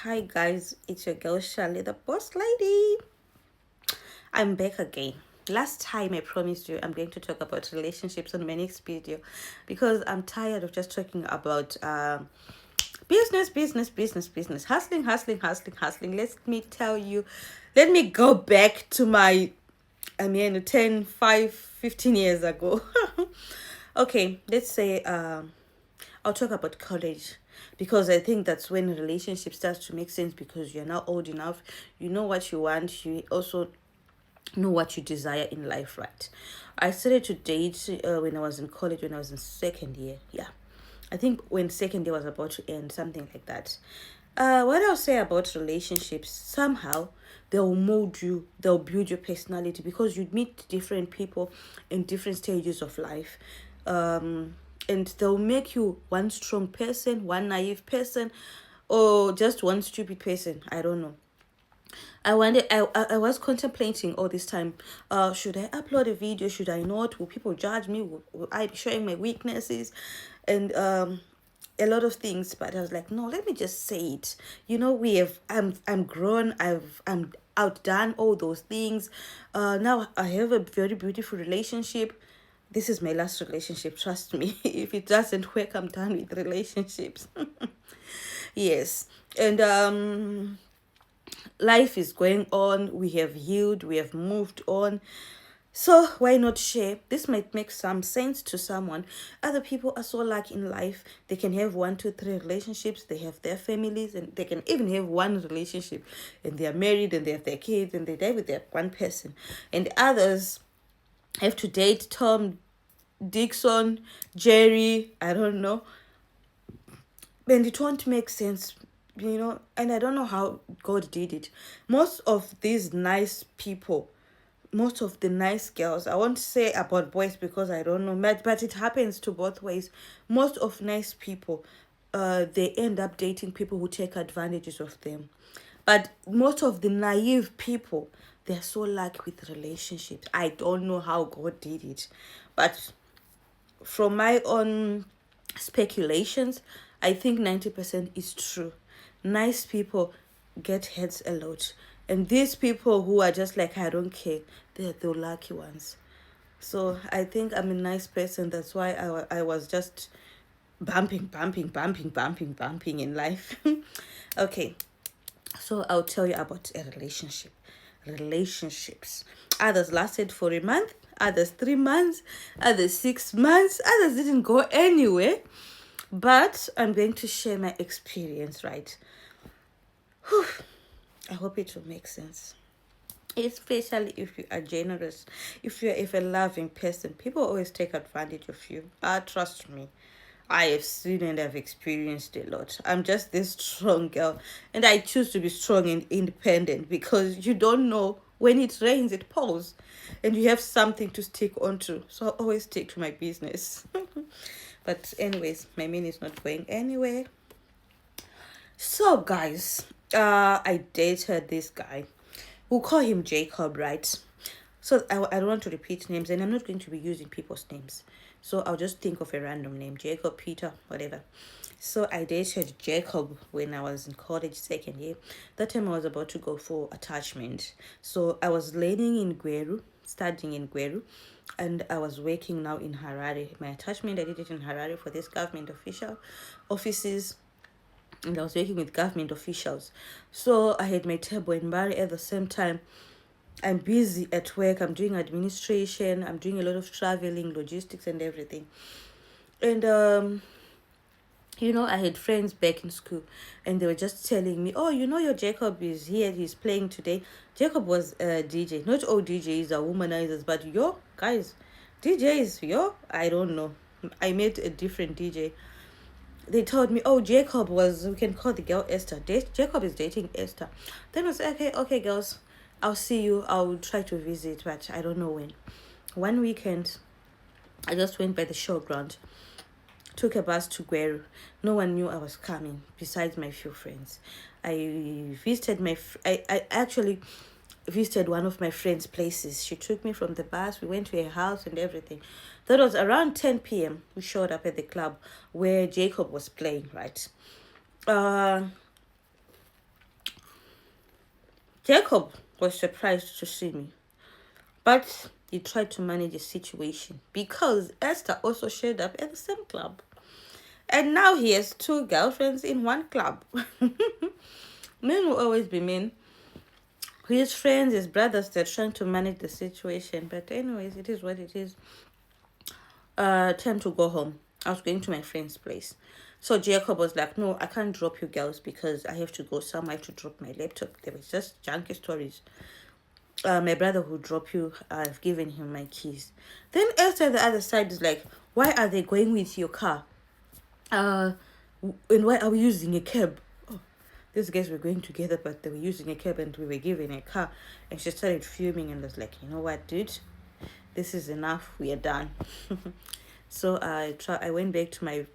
Hi guys, it's your girl Shirley, the boss lady. I'm back again. Last time I promised you I'm going to talk about relationships on my next video because I'm tired of just talking about business, hustling. Let me go back to my 10, 5, 15 years ago. Okay, let's say I'll talk about college because I think that's when a relationship starts to make sense because you're now old enough, you know what you want, you also know what you desire in life, right? I started to date when I was in college, when I was in second year. Yeah, I think when second year was about to end, something like that. What I'll say about relationships, somehow they'll mold you, they'll build your personality because you meet different people in different stages of life. And they'll make you one strong person, one naive person, or just one stupid person. I don't know. I was contemplating all this time. Should I upload a video? Should I not? Will people judge me? Will I be showing my weaknesses? And a lot of things. But I was like, no, let me just say it. I'm grown. I'm outdone all those things. Now I have a very beautiful relationship. This is my last relationship, trust me. If it doesn't work, I'm done with relationships. Yes. And life is going on, we have healed, we have moved on, so why not share? This might make some sense to someone. Other people are so lucky in life, they can have one, two, three relationships, they have their families, and they can even have one relationship and they are married and they have their kids and they die with their one person. And others have to date Tom, Dixon, Jerry, I don't know, and it won't make sense, and I don't know how God did it. Most of these nice people, most of the nice girls, I won't say about boys because I don't know, but it happens to both ways. Most of nice people, they end up dating people who take advantages of them. But most of the naive people, they're so lucky with relationships. I don't know how God did it, but from my own speculations, I think 90% is true. Nice people get heads a lot. And these people who are just like, I don't care, they're the lucky ones. So I think I'm a nice person. That's why I was just bumping in life. Okay, so I'll tell you about a relationship. Relationships. Others lasted for a month, others 3 months, others 6 months, others didn't go anywhere. But I'm going to share my experience, right? Whew. I hope it will make sense. Especially if you are generous, if a loving person, people always take advantage of you. Trust me. I have seen and I've experienced a lot. I'm just this strong girl, and I choose to be strong and independent because you don't know when it rains, it pours, and you have something to stick onto. So I always stick to my business. But, anyways, my mean is not going anywhere. So, guys, I dated this guy. We'll call him Jacob, right? So I don't want to repeat names, and I'm not going to be using people's names. So I'll just think of a random name, Jacob, Peter, whatever. So I dated Jacob when I was in college, second year. That time I was about to go for attachment. So I was learning in Gweru, studying in Gweru, and I was working now in Harare. My attachment, I did it in Harare for this government official offices, and I was working with government officials. So I had my table in Bari at the same time. I'm busy at work, I'm doing administration, I'm doing a lot of traveling, logistics, and everything. And, I had friends back in school, and they were just telling me, oh, your Jacob is here, he's playing today. Jacob was a DJ. Not all DJs are womanizers, but guys, DJs, I don't know. I met a different DJ. They told me, oh, we can call the girl Esther. Jacob is dating Esther. Then I was like, okay, girls, I'll see you. I'll try to visit, but I don't know when. One weekend, I just went by the showground, took a bus to Gweru. No one knew I was coming, besides my few friends. I actually visited one of my friend's places. She took me from the bus. We went to her house and everything. That was around 10 p.m. We showed up at the club where Jacob was playing, right? Jacob was surprised to see me, but he tried to manage the situation because Esther also showed up at the same club. And now he has two girlfriends in one club. Men will always be men. His friends, his brothers, they're trying to manage the situation. But anyways, it is what it is. Time to go home. I was going to my friend's place. So Jacob was like, no, I can't drop you girls because I have to go somewhere. I have to drop my laptop. There was just junky stories. My brother will drop you. I've given him my keys. Then Esther, the other side, is like, why are they going with your car? And why are we using a cab? Oh, these guys were going together, but they were using a cab and we were given a car. And she started fuming and was like, you know what, dude? This is enough. We are done. So I went back to my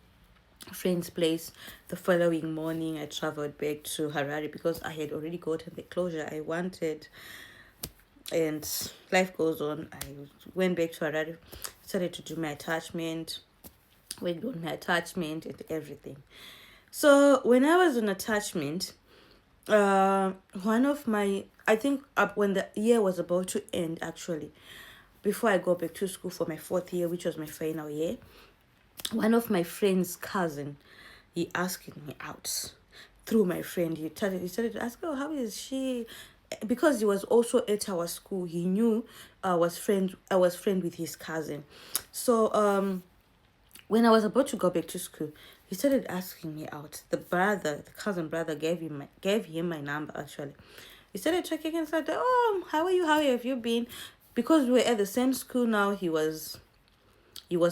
friend's place. The following morning, I traveled back to Harare because I had already gotten the closure I wanted. And life goes on. I went back to Harare, started to do my attachment, worked on my attachment and everything. So when I was on attachment, one of my, I think up when the year was about to end, actually, before I go back to school for my 4th year, which was my final year, one of my friend's cousin, he asked me out through my friend. He started to ask, oh, how is she? Because he was also at our school, he knew I was friend with his cousin. So when I was about to go back to school, he started asking me out. The cousin brother gave him my number actually. He started checking and said, oh, how are you? How have you been? Because we were at the same school now, he was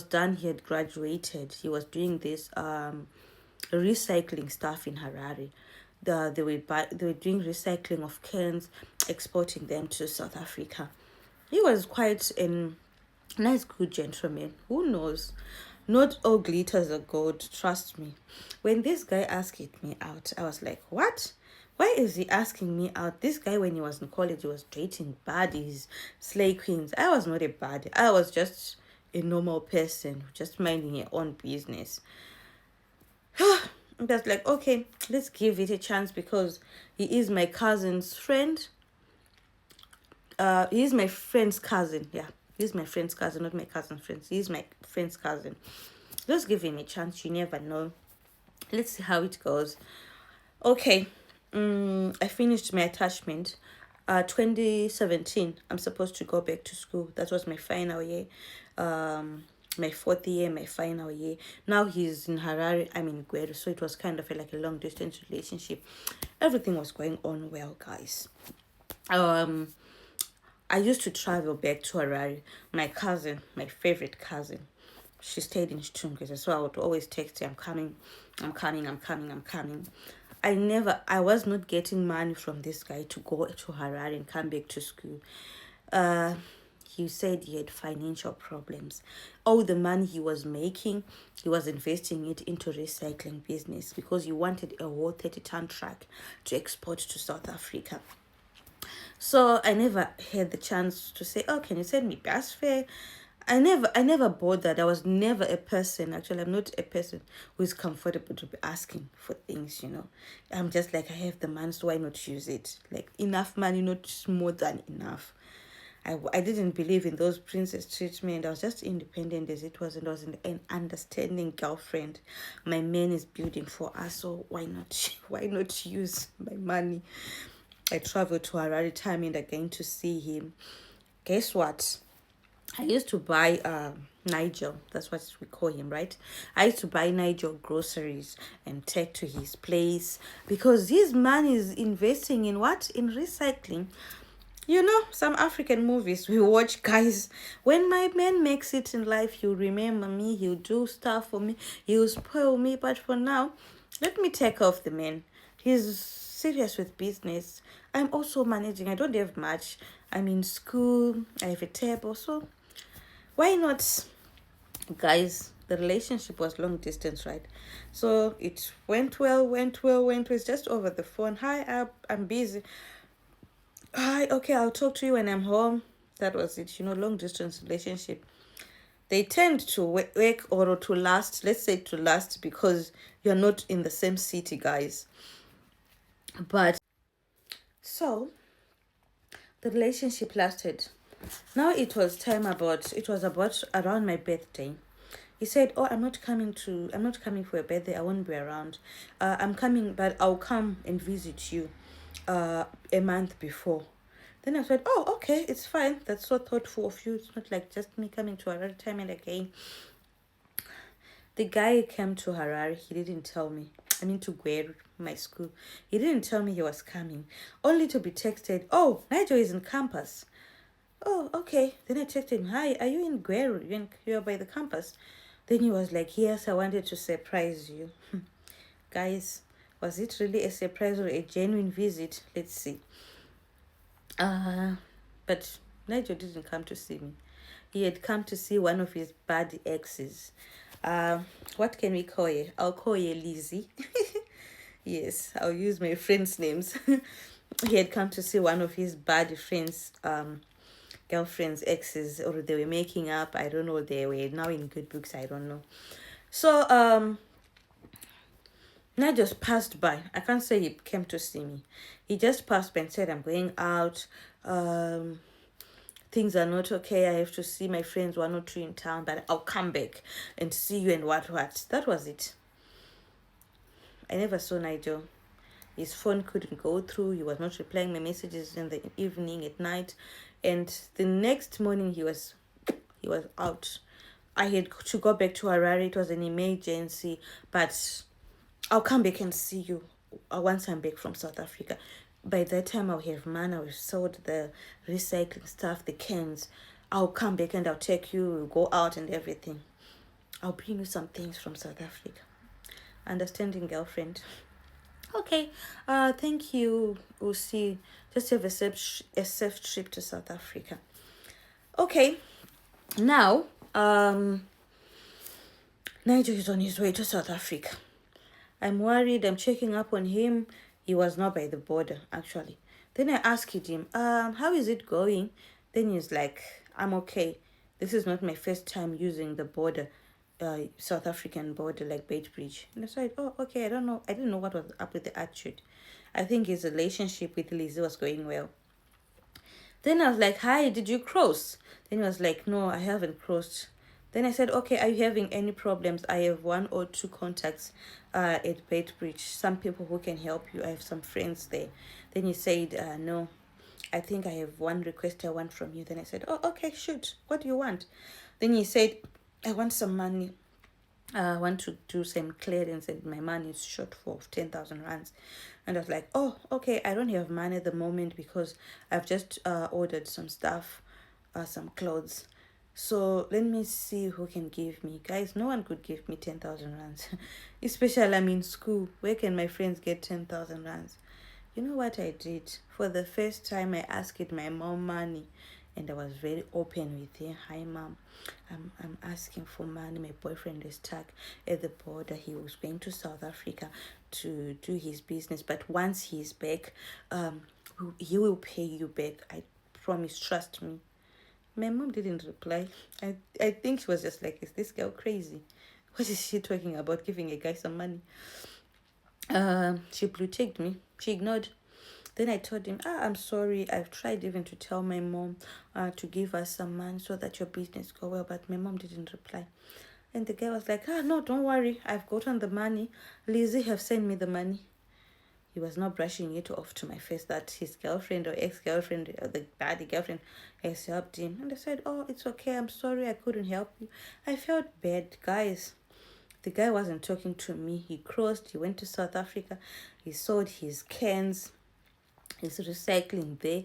done, he had graduated. He was doing this recycling stuff in Harare. They were doing recycling of cans, exporting them to South Africa. He was quite a nice, good gentleman. Who knows? Not all glitters are gold, trust me. When this guy asked me out, I was like, what? Why is he asking me out? This guy, when he was in college, he was dating baddies, slay queens. I was not a baddie. I was just a normal person, just minding your own business. That's like, okay, let's give it a chance because he is my cousin's friend. He is my friend's cousin. Yeah, he's my friend's cousin, not my cousin's friend. He's my friend's cousin. Let's give him a chance. You never know. Let's see how it goes. Okay. I finished my attachment. 2017, I'm supposed to go back to school. That was my final year. My 4th year, my final year. Now he's in Harare, I'm in Gweru, so it was kind of like a long distance relationship. Everything was going on well, guys. I used to travel back to Harare. My cousin, my favorite cousin, she stayed in Chunguza, so I would always text her, I'm coming. I was not getting money from this guy to go to Harare and come back to school. He said he had financial problems. All the money he was making, he was investing it into recycling business because he wanted a whole 30-ton truck to export to South Africa. So I never had the chance to say, oh, can you send me bus fare? I never bothered. I was never a person. Actually, I'm not a person who is comfortable to be asking for things, I'm just like, I have the money, so why not use it? Like, enough money, not more than enough. I didn't believe in those princess treatment. I was just independent as it was, and I was an understanding girlfriend. My man is building for us, so why not use my money? I traveled to Harare time and again to see him. Guess what? I used to buy Nigel, that's what we call him, right? I used to buy Nigel groceries and take to his place because his man is investing in what? In recycling. Some African movies we watch, guys, when my man makes it in life, he'll remember me, he'll do stuff for me, he'll spoil me. But for now, let me take off the man. He's serious with business. I'm also managing. I don't have much. I'm in school. I have a table. So why not? Guys, the relationship was long distance, right? So it went well. It's just over the phone. Hi, I'm busy. Hi, okay, I'll talk to you when I'm home. That was it. Long distance relationship. They tend to work or to last. Let's say to last because you're not in the same city, guys. But so The relationship lasted. Now it was about around my birthday. He said, "Oh, I'm not coming for your birthday. I won't be around. I'm coming, but I'll come and visit you a month before." Then I said, "Oh, okay, it's fine. That's so thoughtful of you. It's not like just me coming to another time and again." The guy came to Harare. He didn't tell me. I mean, to Gweru, my school. He didn't tell me he was coming, only to be texted, "Oh, Nigel is in campus." Oh, okay. Then I texted him, "Hi, are you in Gweru? You're by the campus?" Then he was like, "Yes, I wanted to surprise you." Guys, was it really a surprise or a genuine visit? Let's see. But Nigel didn't come to see me. He had come to see one of his bad exes. What can we call you? I'll call you Lizzie. Yes, I'll use my friends' names. He had come to see one of his bad friends, girlfriends, exes, or they were making up. I don't know. They were now in good books. I don't know. So I just passed by. I can't say he came to see me. He just passed by and said, "I'm going out. Things are not okay. I have to see my friends, one or two in town, but I'll come back and see you and what. That was it. I never saw Nigel. His phone couldn't go through. He was not replying my messages in the evening, at night. And the next morning he was out. I had to go back to Harare. It was an emergency, but I'll come back and see you once I'm back from South Africa. By that time, I'll have money. I'll have sold the recycling stuff, the cans. I'll come back and I'll take you. We'll go out and everything. I'll bring you some things from South Africa." Understanding girlfriend. Okay. Thank you. We'll see. Just have a safe trip to South Africa. Okay. Now, Nigel is on his way to South Africa. I'm worried. I'm checking up on him. He was not by the border, actually. Then I asked him, how is it going? Then he's like, "I'm okay. This is not my first time using the border, South African border, like Beitbridge." And I said, "Oh, okay. I don't know. I didn't know what was up with the attitude. I think his relationship with Lizzie was going well." Then I was like, "Hi, did you cross?" Then he was like, "No, I haven't crossed." Then I said, "Okay, are you having any problems? I have one or two contacts at Beitbridge, some people who can help you. I have some friends there." Then he said, "No, I think I have one request I want from you." Then I said, "Oh, okay, shoot. What do you want?" Then he said, "I want some money. I want to do some clearance and my money is short for 10,000 rands." And I was like, "Oh, okay, I don't have money at the moment because I've just ordered some stuff, some clothes. So let me see who can give me." Guys, no one could give me 10,000 rands. Especially I'm in school. Where can my friends get 10,000 rands? You know what I did? For the first time, I asked my mom money. And I was very open with her. "Hi, mom. I'm asking for money. My boyfriend is stuck at the border. He was going to South Africa to do his business. But once he's back, he will pay you back. I promise. Trust me." My mom didn't reply. I think she was just like, "Is this girl crazy? What is she talking about, giving a guy some money?" She blue ticked me. She ignored. Then I told him, "I'm sorry. I've tried even to tell my mom to give us some money so that your business go well, but my mom didn't reply." And the guy was like, "No, don't worry. I've gotten the money. Lizzie have sent me the money." He was not brushing it off to my face that his girlfriend or ex-girlfriend or the bad girlfriend has helped him. And I said, "Oh, it's okay. I'm sorry I couldn't help you." I felt bad, guys. The guy wasn't talking to me. He crossed. He went to South Africa. He sold his cans, his recycling there.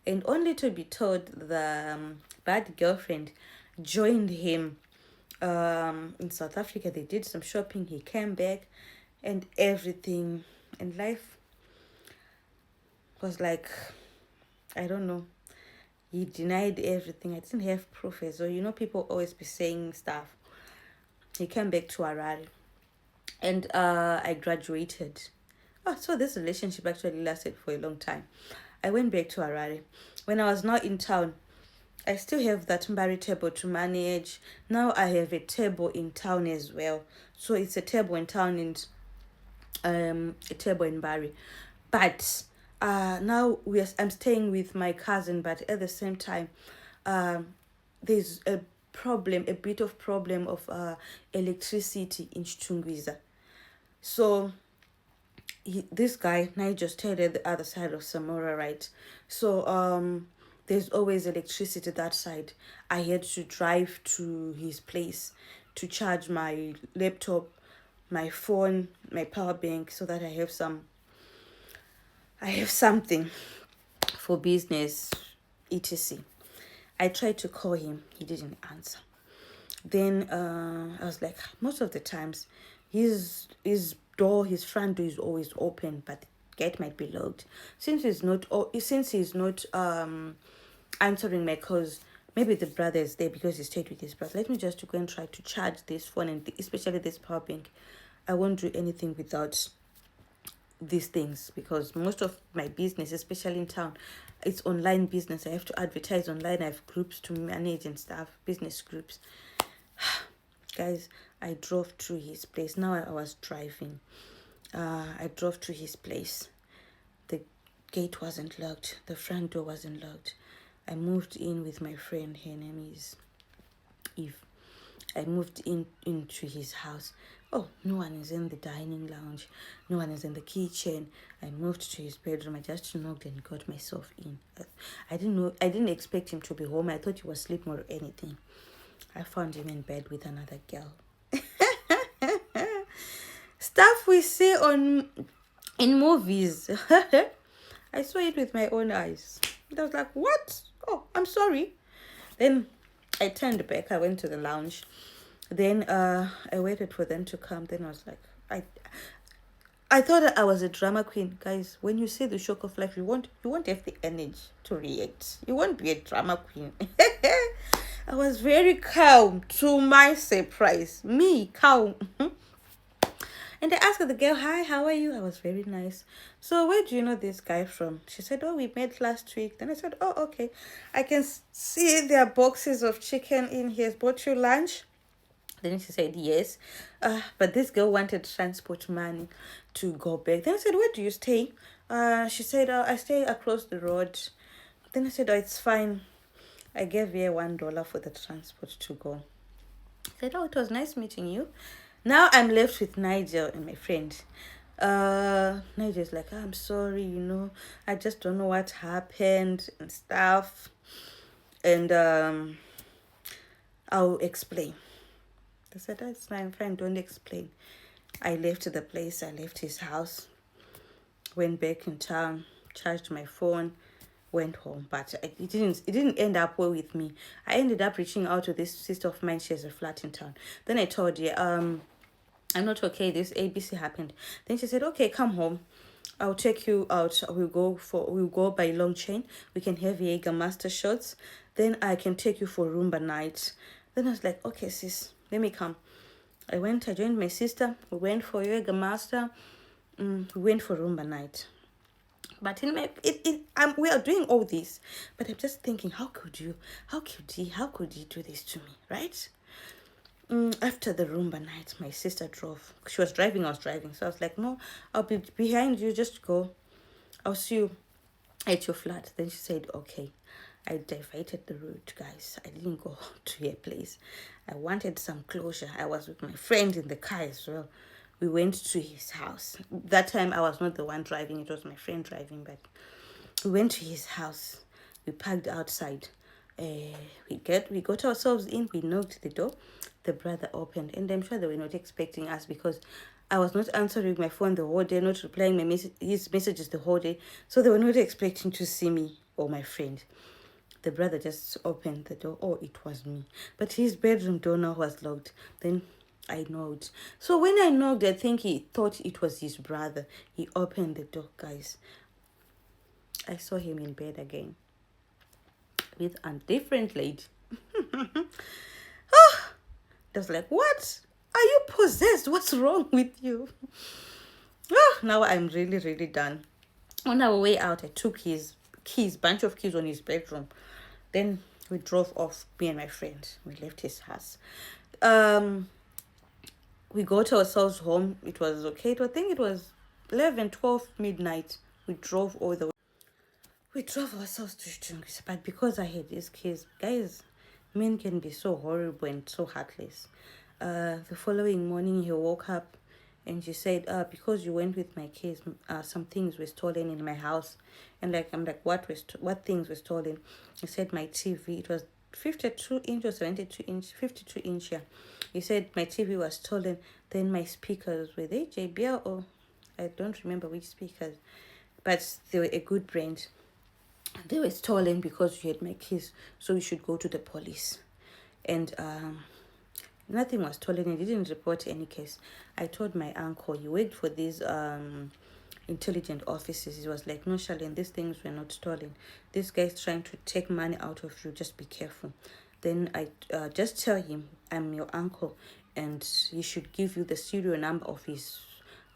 And only to be told the bad girlfriend joined him in South Africa. They did some shopping. He came back and everything. And life was like, I don't know. He denied everything. I didn't have proof as well. You know, people always be saying stuff. He came back to Harare. And I graduated. Oh, so this relationship actually lasted for a long time. I went back to Harare. When I was not in town, I still have that Mbari table to manage. Now I have a table in town as well. So it's a table in town and a table in Bari. But Now I'm staying with my cousin, but at the same time, um, there's a bit of problem of electricity in Chitungwiza. So this guy now just stayed at the other side of Samora, right? So there's always electricity that side. I had to drive to his place to charge my laptop, my phone, my power bank, so that I have something for business, etc. I tried to call him, he didn't answer. Then I was like, most of the times, his front door is always open, but the gate might be locked. Since he's not answering my calls, maybe the brother is there because he stayed with his brother. Let me just go and try to charge this phone, and especially this power bank. I won't do anything without these things, because most of my business, especially in town, it's online business. I have to advertise online. I have groups to manage and stuff, business groups. Guys, I drove to his place. Now I was driving. I drove to his place. The gate wasn't locked. The front door wasn't locked. I moved in with my friend. Her name is Eve. I moved into his house. Oh, no one is in the dining lounge. No one is in the kitchen. I moved to his bedroom. I just knocked and got myself in. I didn't know. I didn't expect him to be home. I thought he was sleeping or anything. I found him in bed with another girl. Stuff we see in movies. I saw it with my own eyes. I was like, what? Oh, I'm sorry. Then I turned back. I went to the lounge. Then I waited for them to come. Then I was like, I thought I was a drama queen. Guys, when you see the shock of life, you won't have the energy to react. You won't be a drama queen. I was very calm, to my surprise. Me, calm. And I asked the girl, hi, how are you? I was very nice. So where do you know this guy from? She said, oh, we met last week. Then I said, oh, okay. I can see there are boxes of chicken in here. Bought you lunch? Then she said, yes. But this girl wanted transport money to go back. Then I said, where do you stay? She said, I stay across the road. Then I said, oh, it's fine. I gave her $1 for the transport to go. I said, oh, it was nice meeting you. Now I'm left with Nigel and my friend. Nigel's like, I'm sorry, I just don't know what happened and stuff. And I'll explain. I said, that's fine, don't explain. I left the place, I left his house, went back in town, charged my phone, went home. But it didn't end up well with me. I ended up reaching out to this sister of mine. She has a flat in town. Then I told her, I'm not okay, this ABC happened. Then she said, okay, come home, I'll take you out. We'll go by Long Chain. We can have Jägermeister shots. Then I can take you for Roomba night. Then I was like, okay, sis, let me come. I joined my sister. We went for Jägermeister. We went for Roomba night. But we are doing all this. But I'm just thinking, how could he do this to me, right? After the Roomba night, my sister drove. She was driving, I was driving. So I was like, no, I'll be behind you. Just go. I'll see you at your flat. Then she said, okay. I diverted the route, guys. I didn't go to her place. I wanted some closure. I was with my friend in the car as well. We went to his house. That time, I was not the one driving. It was my friend driving. But we went to his house. We parked outside. We got ourselves in. We knocked the door. The brother opened, and I'm sure they were not expecting us, because I was not answering my phone the whole day, not replying his messages the whole day. So they were not expecting to see me or my friend. The brother just opened the door. Oh, it was me. But his bedroom door now was locked. Then I knocked. So when I knocked, I think he thought it was his brother. He opened the door, guys. I saw him in bed again with a different lady. I was like, what? Are you possessed? What's wrong with you? Now I'm really, really done. On our way out, I took his bunch of keys on his bedroom. Then we drove off, me and my friend. We left his house. We got ourselves home. It was okay. I think it was 11, 12 midnight. We drove all the way. We drove ourselves to Shungus, but because I had this case, guys, men can be so horrible and so heartless. The following morning, he woke up and she said, because you went with my case, some things were stolen in my house. And like, I'm like, what things were stolen? He said, my TV, it was 52 inch or 72 inch, 52 inch, yeah. He said, my TV was stolen. Then my speakers, were they JBL or I don't remember which speakers, but they were a good brand. They were stolen because you had my keys, so you should go to the police. And nothing was stolen. He didn't report any case. I told my uncle, he worked for these intelligent officers. He was like, no, Charlene, these things were not stolen. This guy's trying to take money out of you. Just be careful. Then I just tell him I'm your uncle and he should give you the serial number of his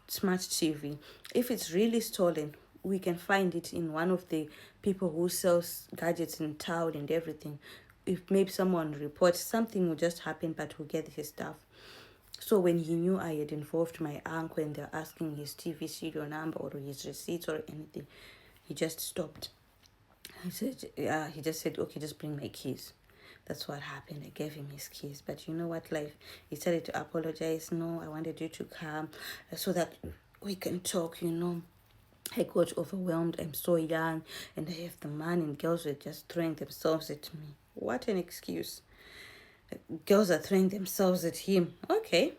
smart TV. If it's really stolen, we can find it in one of the people who sells gadgets in town and everything. If maybe someone reports, something will just happen, but we'll get his stuff. So when he knew I had involved my uncle and they're asking his TV serial number or his receipts or anything, he just stopped. He just said, okay, just bring my keys. That's what happened. I gave him his keys. But you know what, life? He started to apologize. No, I wanted you to come so that we can talk, I got overwhelmed. I'm so young and I have the money, and girls were just throwing themselves at me. What an excuse. Girls are throwing themselves at him. Okay.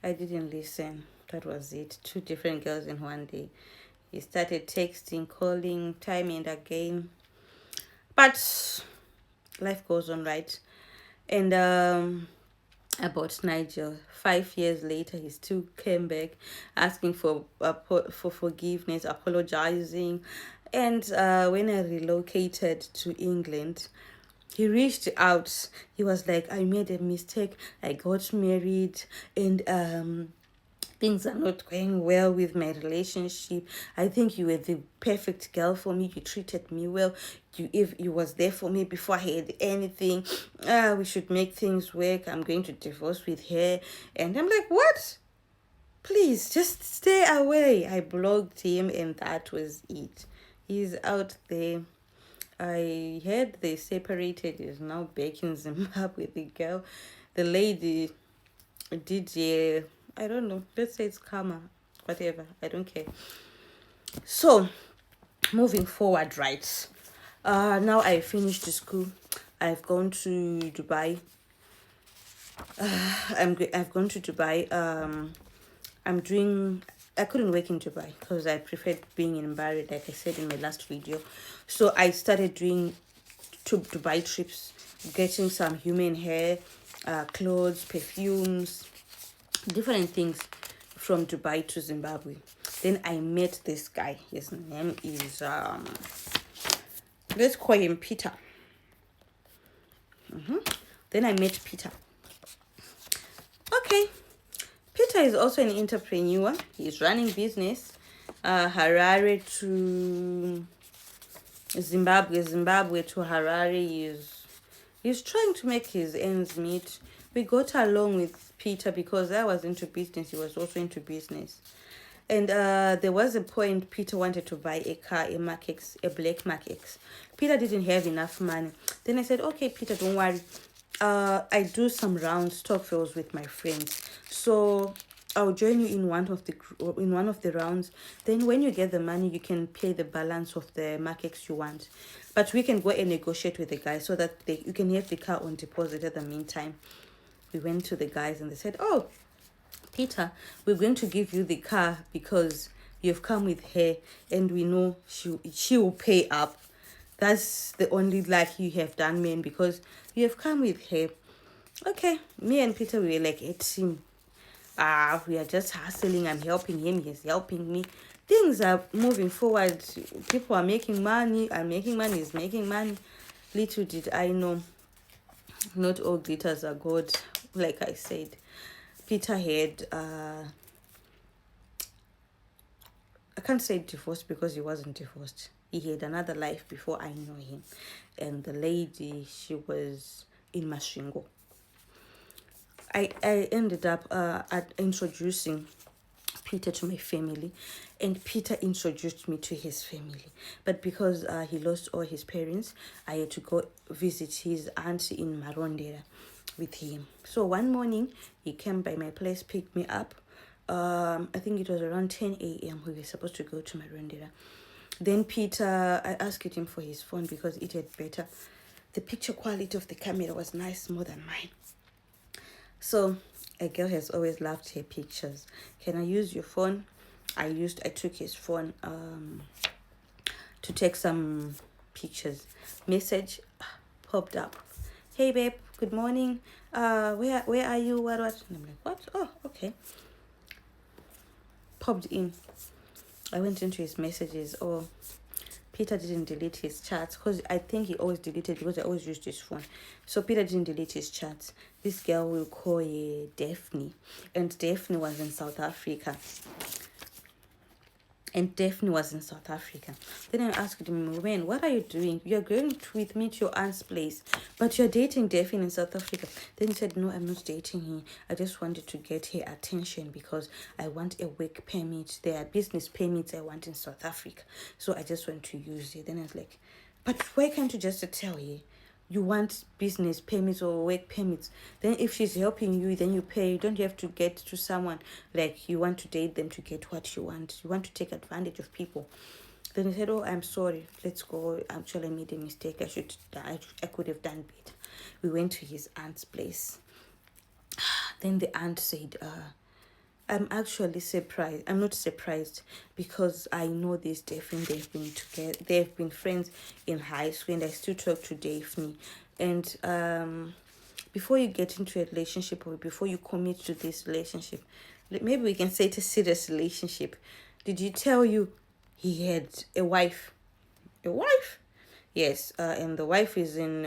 I didn't listen. That was it. 2 different girls in one day. He started texting, calling, time and again. But life goes on, right? And about Nigel, 5 years later, he still came back asking for forgiveness, apologizing. And when I relocated to England, he reached out. He was like, I made a mistake. I got married and things are not going well with my relationship. I think you were the perfect girl for me. You treated me well. You was there for me before I had anything. We should make things work. I'm going to divorce with her. And I'm like, what? Please, just stay away. I blocked him and that was it. He's out there. I heard they separated. He's now back in Zimbabwe. The girl, the lady did, I don't know. Let's say it's karma. Whatever. I don't care. So, moving forward, right? Now I finished school. I've gone to Dubai. I've gone to Dubai. I couldn't work in Dubai because I preferred being in Bari, like I said in my last video. So I started doing Dubai trips, getting some human hair, clothes, perfumes, different things from Dubai to Zimbabwe. Then I met this guy. His name is let's call him Peter. Then I met Peter. Okay. Peter is also an entrepreneur. He's running business. Harare to Zimbabwe to Harare. He's trying to make his ends meet. We got along with Peter because I was into business. He was also into business. And there was a point Peter wanted to buy a car, a Mark X, a black Mark X. Peter didn't have enough money. Then I said, okay, Peter, don't worry. I do some round stock fills with my friends. So I'll join you in one of the rounds. Then when you get the money, you can pay the balance of the Mark X you want. But we can go and negotiate with the guys so that you can have the car on deposit at the meantime. We went to the guys and they said, oh, Peter, we're going to give you the car because you've come with her and we know she will pay up. That's the only like you have done, man, because you have come with her. Okay, me and Peter, we were like a team. We are just hustling. I'm helping him. He's helping me. Things are moving forward. People are making money. I'm making money. He's making money. Little did I know, not all glitters are gold. Like I said, Peter had I can't say divorced because he wasn't divorced. He had another life before I knew him. And the lady, she was in Masvingo. I ended up introducing Peter to my family, and Peter introduced me to his family. But because he lost all his parents, I had to go visit his aunt in Marondera with him. So one morning he came by my place, picked me up. I think it was around 10 a.m. we were supposed to go to Marondera. Then Peter, I asked him for his phone because it had better. The picture quality of the camera was nice, more than mine. So a girl has always loved her pictures. Can I use your phone? I took his phone to take some pictures. Message popped up. Hey babe, good morning. Where are you? What? And I'm like, what? Oh, okay. Popped in. I went into his messages. Oh, Peter didn't delete his chats because I think he always deleted because I always used his phone. So Peter didn't delete his chats. This girl will call Daphne, and Daphne was in South Africa. Then I asked him, when, what are you doing? You're going with me to your aunt's place, but you're dating Daphne in South Africa. Then he said, no, I'm not dating her. I just wanted to get her attention because I want a work permit. There are business permits I want in South Africa. So I just want to use it. Then I was like, but why can't you just tell her you want business permits or work permits? Then if she's helping you, then you pay. You don't have to get to someone like you want to date them to get what you want. You want to take advantage of people. Then he said, oh, I'm sorry, let's go. Actually, I made a mistake. I could have done better. We went to his aunt's place. Then the aunt said, I'm actually surprised. I'm not surprised because I know this Daphne. They've been together. They've been friends in high school, and I still talk to Daphne. And before you get into a relationship or before you commit to this relationship, maybe we can say it's a serious relationship. Did you tell you he had a wife? A wife? Yes. And the wife is in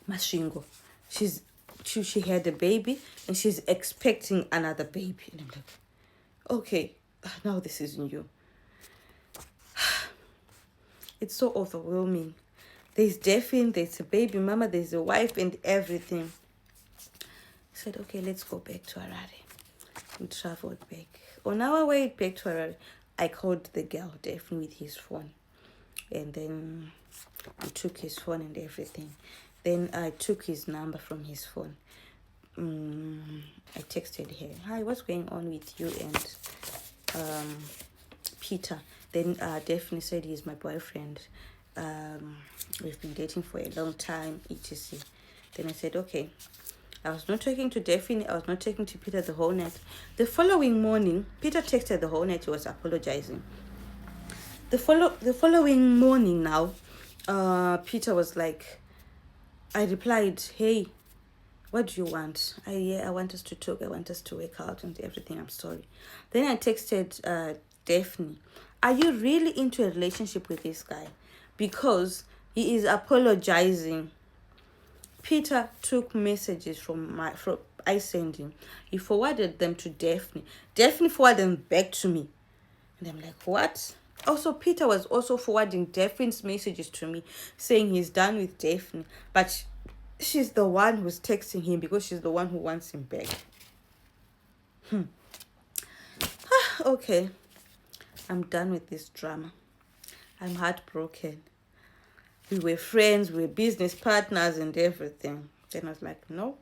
Mashingo. She had a baby and she's expecting another baby. And I'm like, okay, now this is new. It's so overwhelming. There's Daphne, there's a baby mama, there's a wife and everything. I said, okay, let's go back to Harare. We traveled back. On our way back to Harare, I called the girl Daphne with his phone. And then we took his phone and everything. Then I took his number from his phone. I texted her, hi, what's going on with you and Peter? Then Daphne said he's my boyfriend. We've been dating for a long time, etc. Then I said, okay. I was not talking to Daphne. I was not talking to Peter the whole night. The following morning, Peter texted the whole night. He was apologizing. The following morning now, Peter was like, I replied, hey, what do you want? I want us to talk. I want us to work out and everything. I'm sorry. Then I texted Daphne, are you really into a relationship with this guy? Because he is apologizing. Peter took messages from I sent him. He forwarded them to Daphne. Daphne forwarded them back to me. And I'm like, what? Also, Peter was also forwarding Daphne's messages to me, saying he's done with Daphne. But she's the one who's texting him because she's the one who wants him back. Okay. I'm done with this drama. I'm heartbroken. We were friends, we were business partners and everything. Then I was like, no,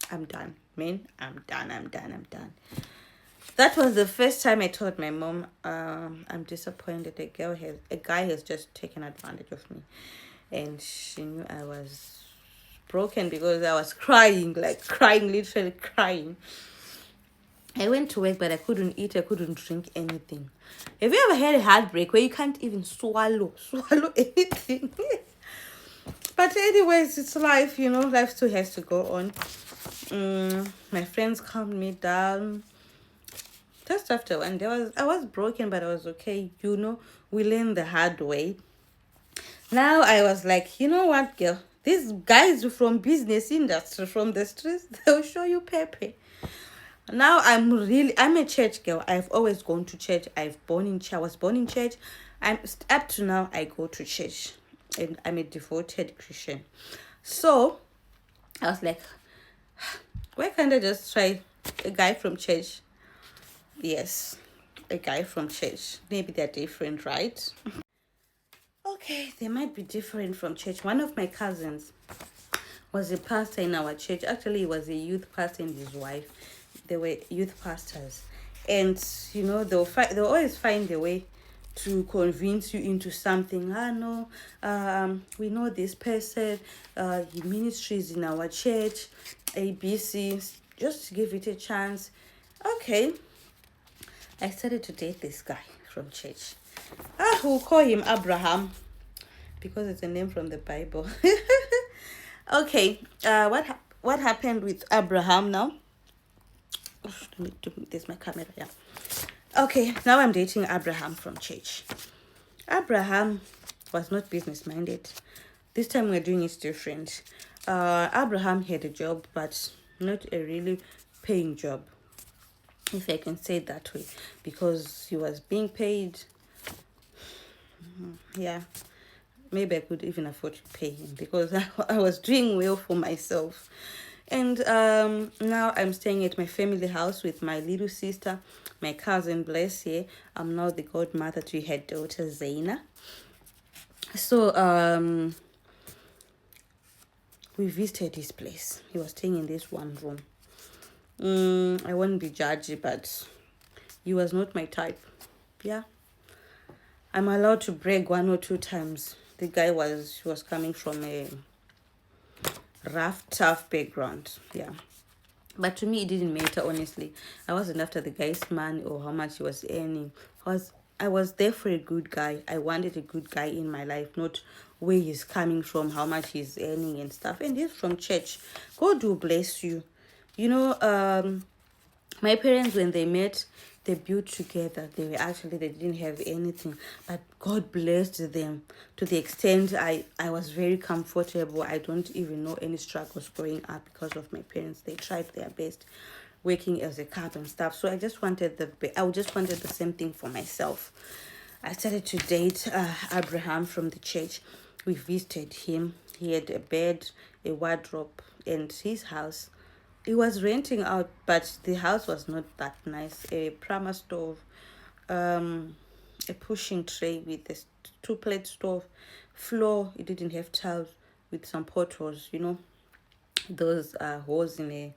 I'm done. Man, I'm done. That was the first time I told my mom, I'm disappointed. A guy has just taken advantage of me. And she knew I was broken because I was crying, literally crying. I went to work, but I couldn't eat, I couldn't drink anything. Have you ever had a heartbreak where you can't even swallow anything? But anyways, it's life, life still has to go on. My friends calmed me down. Just after one day, I was broken, but I was okay. We learned the hard way. Now I was like, you know what, girl? These guys from business industry, from the streets, they'll show you Pepe. Now I'm a church girl. I've always gone to church. I was born in church. Up to now, I go to church. And I'm a devoted Christian. So, I was like, why can't I just try a guy from church? Yes, a guy from church. Maybe they're different, right? Okay, they might be different from church. One of my cousins was a pastor in our church. Actually, he was a youth pastor and his wife. They were youth pastors. And, they'll always find a way to convince you into something. No, we know this person, he ministries in our church, ABC, just give it a chance. Okay, I started to date this guy from church. We'll call him Abraham because it's a name from the Bible. Okay, what happened with Abraham now? Let me do this, my camera, yeah. Okay, now I'm dating Abraham from church. Abraham was not business minded. This time we're doing it different. Abraham had a job, but not a really paying job, if I can say it that way, because he was being paid. Yeah, maybe I could even afford to pay him because I was doing well for myself. And now I'm staying at my family house with my little sister, my cousin, bless her. I'm now the godmother to her daughter, Zaina. So we visited his place. He was staying in this one room. I won't be judgy, but he was not my type. Yeah. I'm allowed to brag 1 or 2 times. The guy was coming from a rough, tough background. Yeah. But to me, it didn't matter, honestly. I wasn't after the guy's money or how much he was earning. I was there for a good guy. I wanted a good guy in my life, not where he's coming from, how much he's earning and stuff. And he's from church. God will bless you. My parents, when they met, they built together. They didn't have anything, but God blessed them to the extent I was very comfortable. I don't even know any struggles growing up because of my parents. They tried their best working as a cop and stuff. So I just wanted the same thing for myself. I started to date Abraham from the church. We visited him. He had a bed, a wardrobe, and his house. He was renting out, but the house was not that nice. A Prama stove, a pushing tray with a 2-plate stove, floor. It didn't have tiles with some potholes. Those holes in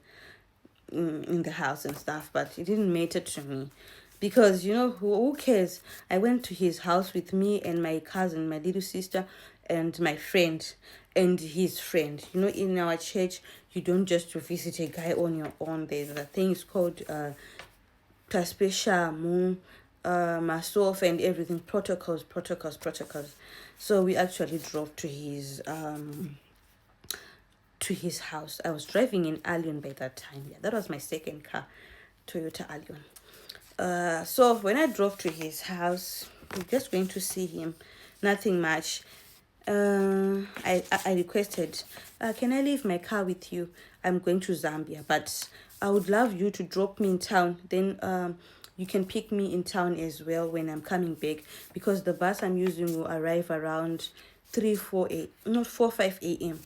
the house and stuff. But it didn't matter to me because who cares? I went to his house with me and my cousin, my little sister, and my friend and his friend. In our church, you don't just visit a guy on your own. There's a thing called Taspesha, myself and everything, protocols. So we actually drove to his house. I was driving in Allion by that time. Yeah, that was my second car, Toyota Allion. So when I drove to his house, we're just going to see him, nothing much. I requested, can I leave my car with you? I'm going to Zambia, but I would love you to drop me in town. Then you can pick me in town as well when I'm coming back, because the bus I'm using will arrive around 4 5 a.m.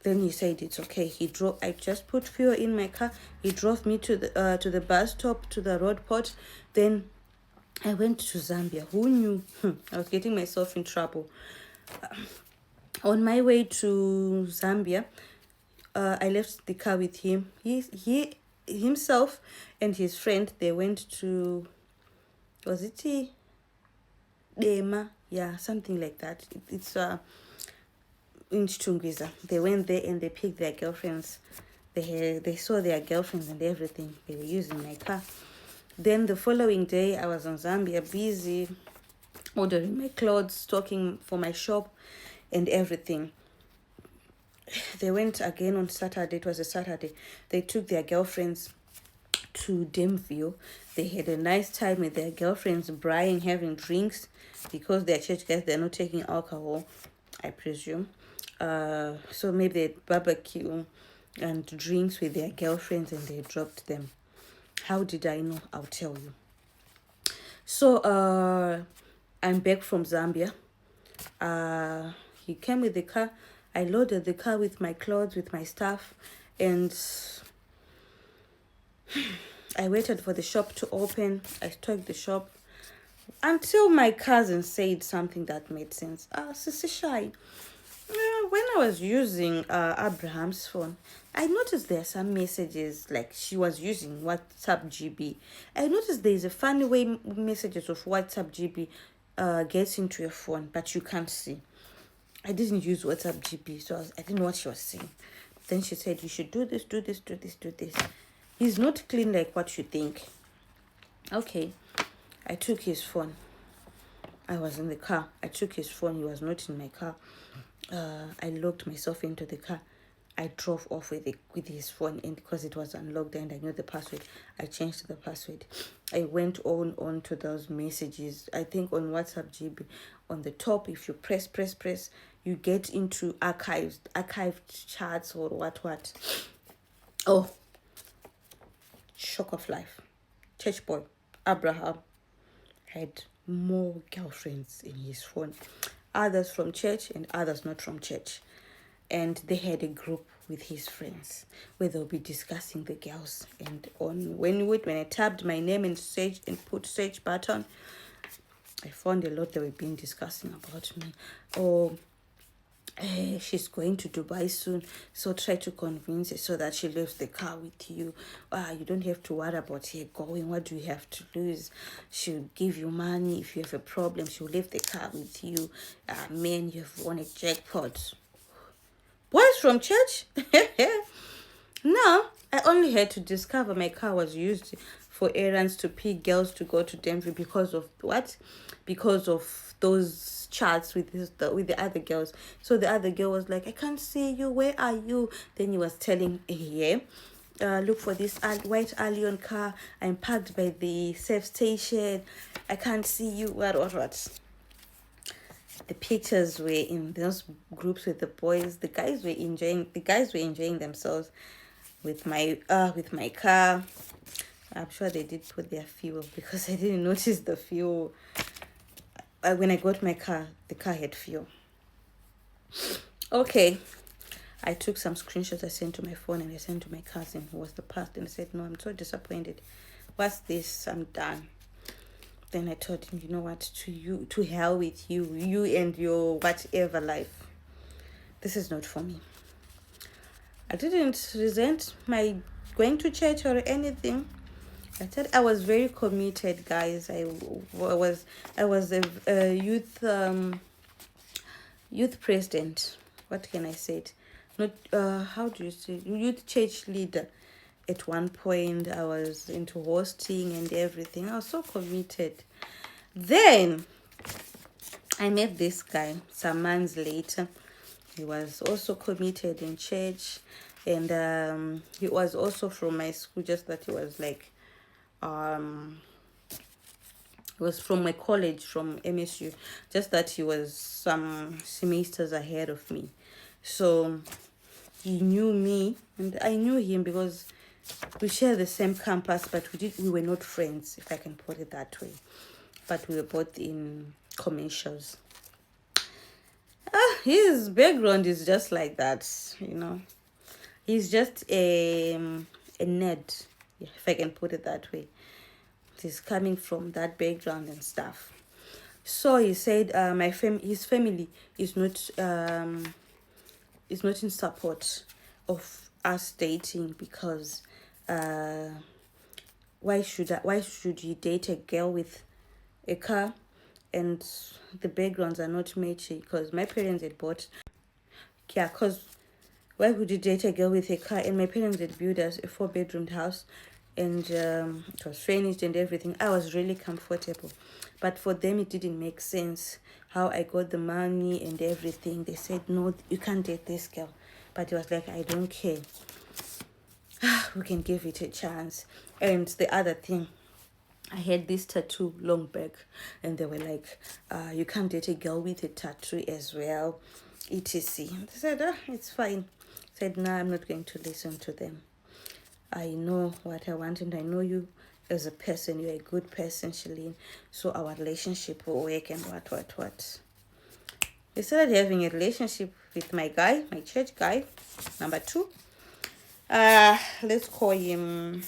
Then he said it's okay. I just put fuel in my car. He drove me to the bus stop, to the road port. Then I went to Zambia. Who knew? I was getting myself in trouble. On my way to Zambia, I left the car with him. He himself and his friend, they went to, was it Dema? Yeah, something like that. It's in Chitungwiza. They went there and they picked their girlfriends. They saw their girlfriends and everything. They were using my car. Then the following day, I was in Zambia, busy ordering my clothes, stocking for my shop and everything. They went again on Saturday. It was a Saturday. They took their girlfriends to Denville. They had a nice time with their girlfriends, Brian, having drinks, because they're church guys. They're not taking alcohol, I presume. So maybe they had barbecue and drinks with their girlfriends, and they dropped them. How did I know? I'll tell you. So I'm back from Zambia. He came with the car. I loaded the car with my clothes, with my stuff, and I waited for the shop to open. I took the shop until my cousin said something that made sense. Sissy Shy, when I was using Abraham's phone, I noticed there are some messages like she was using WhatsApp GB. I noticed there is a funny way messages of WhatsApp GB gets into your phone, but you can't see. I didn't use WhatsApp GB, so I didn't know what she was saying. Then she said, you should do this, do this, do this, do this. He's not clean like what you think. Okay, I took his phone. I was in the car. I took his phone. He was not in my car. I locked myself into the car. I drove off with his phone, and because it was unlocked and I knew the password, I changed the password. I went on to those messages. I think on WhatsApp GB, on the top, if you press, you get into archived chats or what. Oh, shock of life. Church boy Abraham had more girlfriends in his phone, others from church and others not from church. And they had a group with his friends where they'll be discussing the girls. And when I tapped my name and search and put search button, I found a lot they were being discussing about me. Oh, she's going to Dubai soon, so try to convince her so that she leaves the car with you. You don't have to worry about her going. What do you have to lose? She'll give you money. If you have a problem, she'll leave the car with you. Man, you've won a jackpot. Boys from church? Now, I only had to discover my car was used for errands to pick girls to go to Denver because of what? Because of those chats with the other girls. So the other girl was like, I can't see you. Where are you? Then he was telling her, look for this white Allion car. I'm parked by the safe station. I can't see you. What? The pictures were in those groups with the boys. The guys were enjoying themselves with my car. I'm sure they did put their fuel because I didn't notice the fuel. When I got my car, the car had fuel. Okay, I took some screenshots I sent to my phone and I sent to my cousin who was the past, and I said, no, I'm so disappointed. What's this? I'm done. Then I told him, you know what, to hell with you and your whatever life. This is not for me. I didn't resent my going to church or anything. I said I was very committed, guys. I was a youth president. What can I say? Not how do you say, youth church leader. At one point, I was into hosting and everything. I was so committed. Then I met this guy some months later. He was also committed in church, and he was also from my school. Just that he was like, he was from my college, from MSU. Just that he was some semesters ahead of me. So he knew me, and I knew him because we share the same campus, but we were not friends, if I can put it that way. But we were both in commercials. His background is just like that, you know. He's just a nerd, if I can put it that way. He's coming from that background and stuff. So he said, his family is not in support of us dating because why should you date a girl with a car and the backgrounds are not matching? Because my parents had bought, because why would you date a girl with a car? And my parents had built us a 4-bedroom house, and it was furnished and everything. I was really comfortable, but for them it didn't make sense how I got the money and everything. They said, no, you can't date this girl. But it was like, I don't care. We can give it a chance. And the other thing, I had this tattoo long back, and they were like, you can't date a girl with a tattoo as well, etc. They said, it's fine. I said, no, I'm not going to listen to them. I know what I want, and I know you as a person. You're a good person, Shalene. So our relationship will work, and what. They started having a relationship with my guy, my church guy, number 2. Let's call him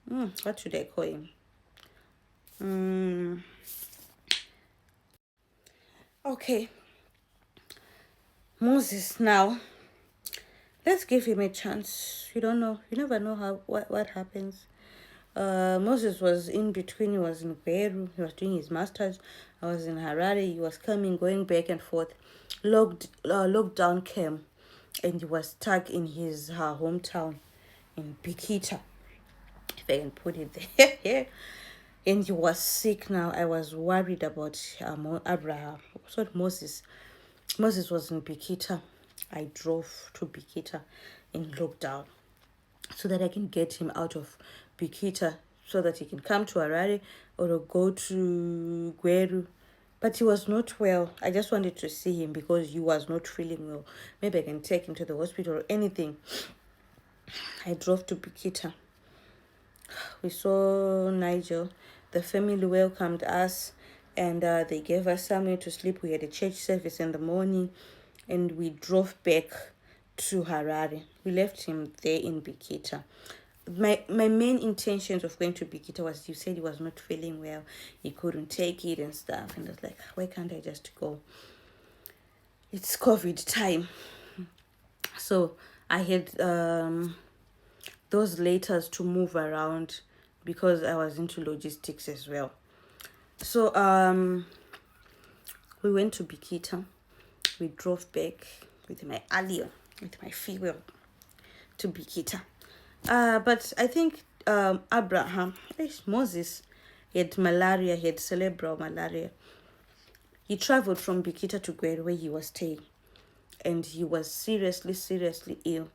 What should I call him? Mm, okay, Moses. Now, let's give him a chance. You don't know. You never know what happens. Moses was in between. He was in Peru. He was doing his masters. I was in Harare. He was coming, going back and forth. Lockdown came, and he was stuck in his hometown in Bikita, if I can put it there. And he was sick now. I was worried about Abraham. Sorry, Moses. Moses was in Bikita. I drove to Bikita in lockdown so that I can get him out of Bikita so that he can come to Harare or go to Gweru. But he was not well. I just wanted to see him because he was not feeling well. Maybe I can take him to the hospital or anything. I drove to Bikita. We saw Nigel. The family welcomed us and they gave us somewhere to sleep. We had a church service in the morning and we drove back to Harare. We left him there in Bikita. My main intentions of going to Bikita was, you said he was not feeling well. He couldn't take it and stuff. And I was like, why can't I just go? It's COVID time. So I had those letters to move around because I was into logistics as well. So we went to Bikita. We drove back with my alio, with my fuel to Bikita. But I think Moses, he had malaria, he had cerebral malaria. He traveled from Bikita to Gweru where he was staying. And he was seriously ill.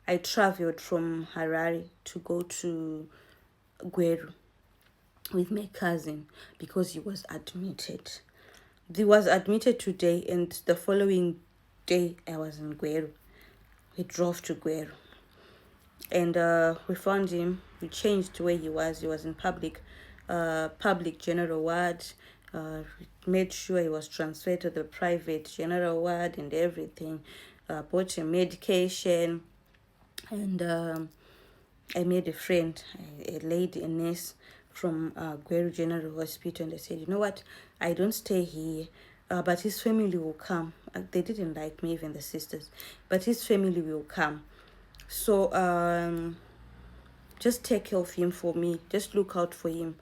I traveled from Harare to go to Gweru with my cousin because he was admitted. He was admitted today, and the following day I was in Gweru. We drove to Gweru. And we found him. We changed where he was. He was in public general ward. Made sure he was transferred to the private general ward and everything. Bought him medication. And I made a friend, a lady, a nurse from Gweru General Hospital. And I said, you know what? I don't stay here. But his family will come. They didn't like me, even the sisters. But his family will come. So just take care of him for me. Just look out for him.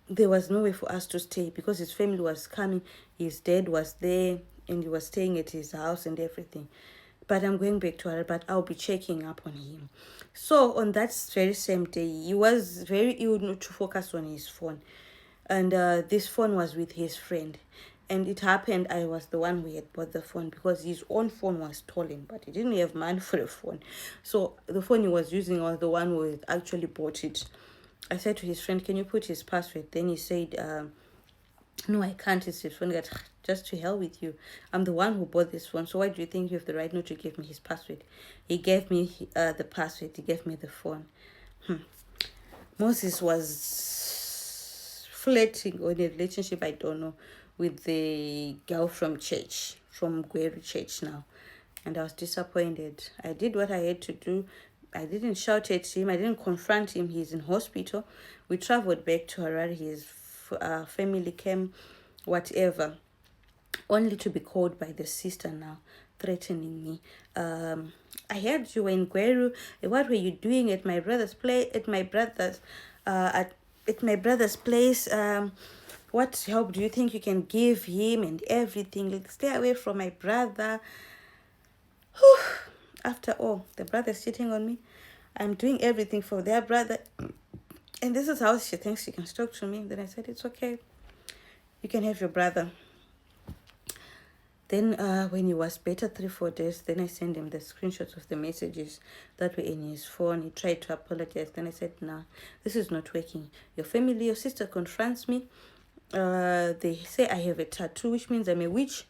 There was no way for us to stay because his family was coming. His dad was there and he was staying at his house and everything. But I'm going back to her, but I'll be checking up on him. So on that very same day, he was very ill not to focus on his phone. And this phone was with his friend. And it happened I was the one who had bought the phone because his own phone was stolen, but he didn't have money for the phone. So the phone he was using was the one who had actually bought it. I said to his friend, can you put his password? Then he said, no, I can't. It's his phone. Just to hell with you. I'm the one who bought this phone. So why do you think you have the right not to give me his password? He gave me the password. He gave me the phone. Moses was flirting on a relationship, I don't know, with the girl from church, from Gweru Church now. And I was disappointed. I did what I had to do. I didn't shout at him. I didn't confront him. He's in hospital. We traveled back to Harare. His family came, whatever, only to be called by the sister now, threatening me. I heard you were in Gweru. What were you doing at my brother's place? At my brother's place. What help do you think you can give him and everything? Like, stay away from my brother. Whew. After all, the brother's cheating on me. I'm doing everything for their brother. And this is how she thinks she can talk to me. Then I said, it's okay. You can have your brother. Then when he was better 3-4 days, then I sent him the screenshots of the messages that were in his phone. He tried to apologize. Then I said, nah, this is not working. Your family, your sister confronts me. They say I have a tattoo, which means I'm a witch.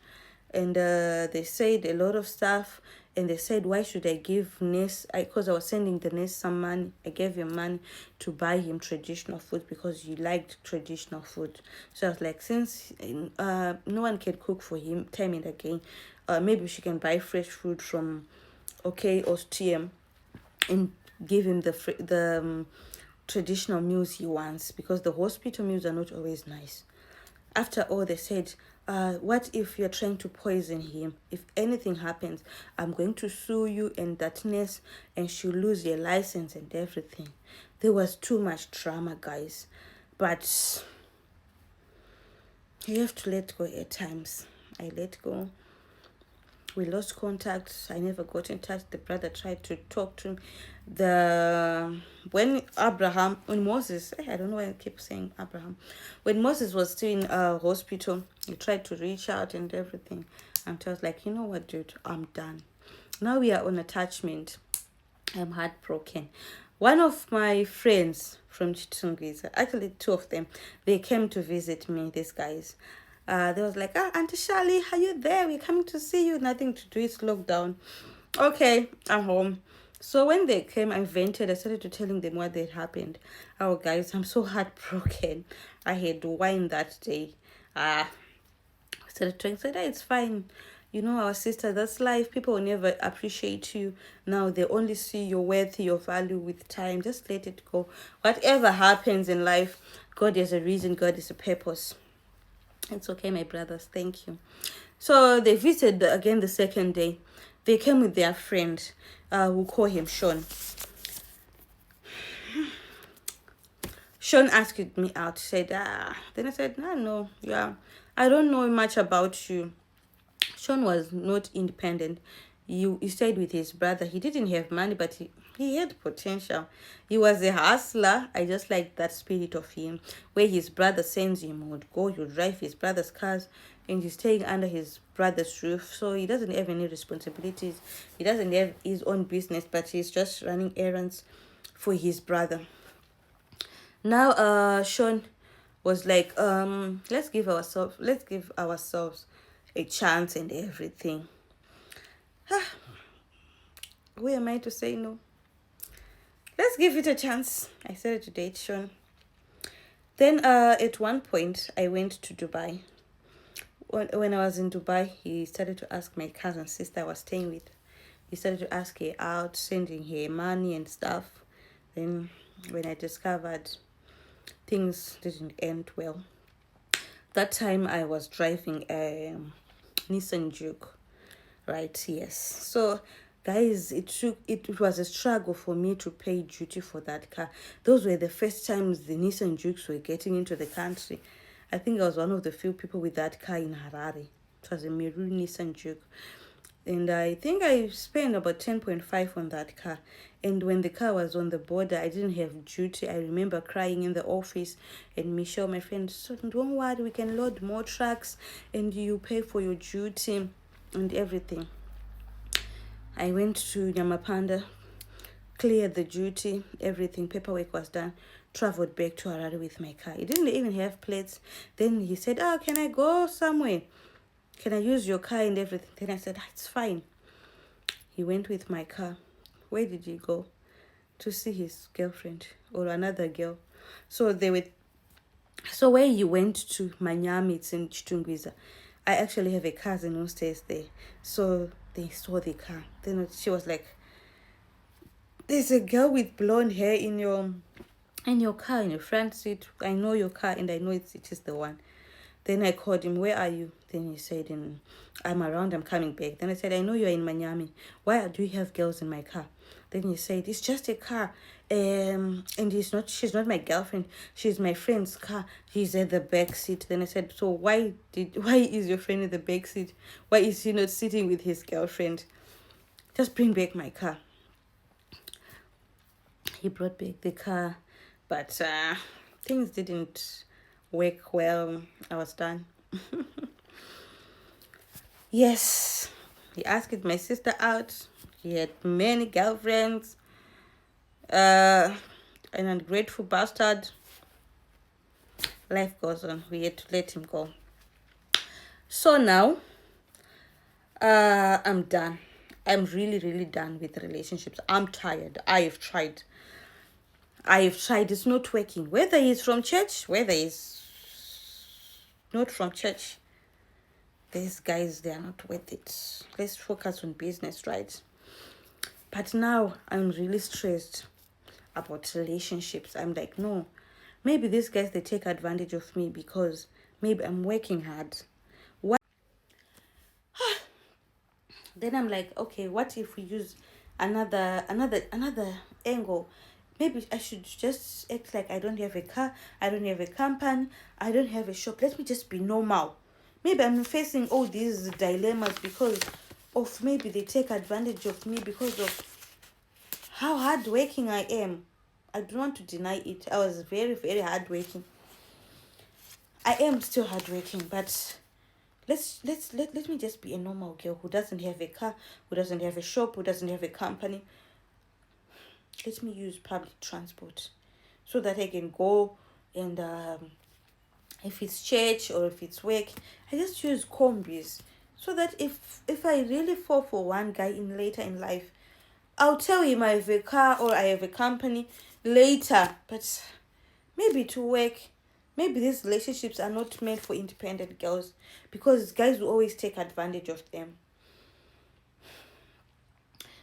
And they said a lot of stuff. And they said, why should I give Ness? Because I was sending the Ness some money. I gave him money to buy him traditional food because he liked traditional food. So I was like, since no one can cook for him time and again, maybe she can buy fresh food from OK or TM and give him traditional meals he wants, because the hospital meals are not always nice. After all, they said, what if you're trying to poison him? If anything happens, I'm going to sue you and that nurse, and she'll lose your license and everything. There was too much drama, guys. But you have to let go at times. I let go. We lost contact. I never got in touch. The brother tried to talk to him. When Moses, I don't know why I keep saying Abraham. When Moses was still in hospital, he tried to reach out and everything. And I was like, you know what, dude, I'm done. Now we are on attachment. I'm heartbroken. One of my friends from Chitungwiza, actually two of them, they came to visit me, these guys. They was like, Auntie Charlie, are you there? We're coming to see you. Nothing to do. It's lockdown. Okay, I'm home. So when they came, I vented. I started to telling them what had happened. Oh, guys, I'm so heartbroken. I had wine that day. I started trying. Said, it's fine. You know, our sister, that's life. People will never appreciate you. Now they only see your worth, your value with time. Just let it go. Whatever happens in life, God has a reason. God has a purpose. It's okay, my brothers. Thank you. So they visited again the second day. They came with their friend. We'll call him Sean. Sean asked me out. Said, Then I said, no, yeah. I don't know much about you. Sean was not independent. He stayed with his brother. He didn't have money, but he had potential. He was a hustler. I just like that spirit of him. Where his brother sends him, he would go, he would drive his brother's cars, and he's staying under his brother's roof. So he doesn't have any responsibilities. He doesn't have his own business, but he's just running errands for his brother. Now Sean was like, let's give ourselves a chance and everything. Who am I to say no? Let's give it a chance. I started to date Sean. Then at one point, I went to Dubai. When I was in Dubai, he started to ask my cousin sister I was staying with. He started to ask her out, sending her money and stuff. Then when I discovered things didn't end well, that time I was driving a Nissan Juke, right? Yes. So guys, it was a struggle for me to pay duty for that car. Those were the first times the Nissan Jukes were getting into the country. I think I was one of the few people with that car in Harare. It was a maroon Nissan Juke. And I think I spent about 10.5 on that car. And when the car was on the border, I didn't have duty. I remember crying in the office, and Michelle, my friend, so don't worry, we can load more trucks and you pay for your duty and everything. I went to Nyamapanda, cleared the duty, everything, paperwork was done, traveled back to Harare with my car. It didn't even have plates. Then he said, can I go somewhere? Can I use your car and everything? Then I said, it's fine. He went with my car. Where did he go? To see his girlfriend or another girl. So where he went to Manyami, it's in Chitungwiza. I actually have a cousin who stays there. So they saw the car. Then she was like, there's a girl with blonde hair in your car, in your front seat. I know your car and I know it is the one. Then I called him, where are you? Then he said, I'm around, I'm coming back. Then I said, I know you're in Miami. Why do you have girls in my car? Then he said, it's just a car. And she's not my girlfriend. She's my friend's car. She's at the back seat. Then I said, so why is your friend in the back seat? Why is he not sitting with his girlfriend? Just bring back my car. He brought back the car, but things didn't work well. I was done. Yes, he asked my sister out. He had many girlfriends. An ungrateful bastard. Life goes on. We had to let him go. So now, I'm done. I'm really, really done with relationships. I'm tired. I have tried. It's not working. Whether he's from church, whether he's not from church, these guys, they are not worth it. Let's focus on business, right? But now I'm really stressed. about relationships. I'm like, no, maybe these guys, they take advantage of me because maybe I'm working hard. What? Then I'm like, okay, what if we use another angle? Maybe I should just act like I don't have a car, I don't have a company, I don't have a shop. Let me just be normal. Maybe I'm facing all these dilemmas because of, maybe they take advantage of me because of how hardworking I am. I don't want to deny it. I was very, very hardworking. I am still hardworking, but let me just be a normal girl who doesn't have a car, who doesn't have a shop, who doesn't have a company. Let me use public transport so that I can go, and if it's church or if it's work, I just use combis so that if I really fall for one guy in later in life, I'll tell him I have a car or I have a company later. But maybe to work, maybe these relationships are not meant for independent girls because guys will always take advantage of them.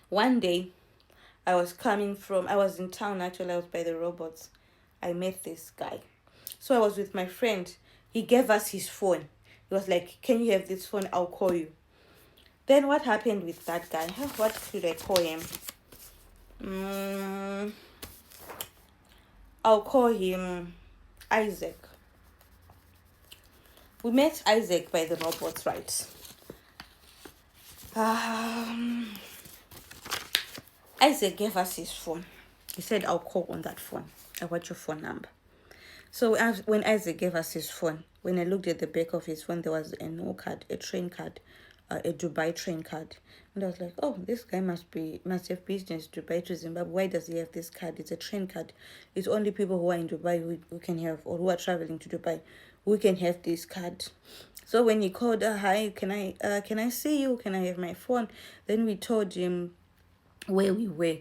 One day, I was in town actually, I was by the robots. I met this guy. So I was with my friend. He gave us his phone. He was like, can you have this phone? I'll call you. Then what happened with that guy? What should I call him? I'll call him Isaac. We met Isaac by the robots, right? Isaac gave us his phone. He said, I'll call on that phone. I want your phone number. So when Isaac gave us his phone, when I looked at the back of his phone, there was a no card, a train card, a Dubai train card. And I was like, oh, this guy must have business Dubai to Zimbabwe. Why does he have this card? It's a train card. It's only people who are in Dubai who can have, or who are traveling to Dubai, who can have this card. So when he called, hi, can I see you? Can I have my phone? Then we told him where we were.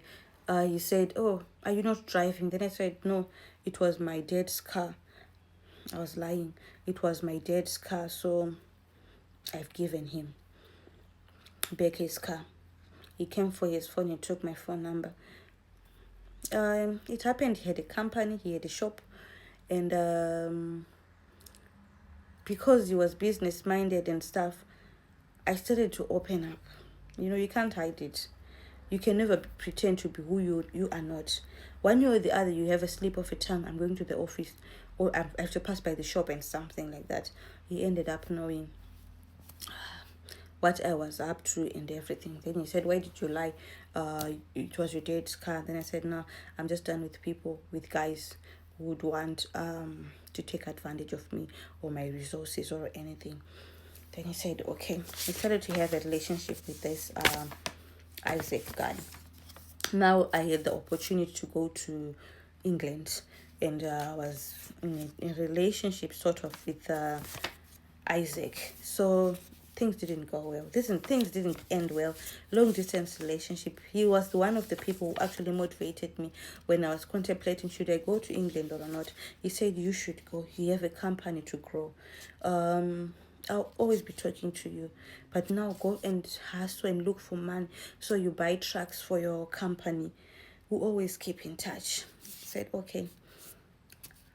He said, oh, are you not driving? Then I said, no, it was my dad's car. I was lying. It was my dad's car, so I've given him back his car. He came for his phone and took my phone number. It happened, he had a company, he had a shop, and because he was business minded and stuff, I started to open up. You can't hide it. You can never pretend to be who you are not. One way or the other, you have a slip of a tongue. I'm going to the office, or I have to pass by the shop and something like that. He ended up knowing what I was up to and everything. Then he said, why did you lie? It was your dad's car. Then I said, no, I'm just done with guys who would want to take advantage of me or my resources or anything. Then he said, okay. We started to have a relationship with this Isaac guy. Now I had the opportunity to go to England, and I was in a relationship sort of with Isaac. So things didn't go well. Things didn't end well. Long distance relationship. He was one of the people who actually motivated me when I was contemplating, should I go to England or not. He said, you should go. You have a company to grow. I'll always be talking to you, but now go and hustle and look for money so you buy trucks for your company. We'll always keep in touch. I said, okay,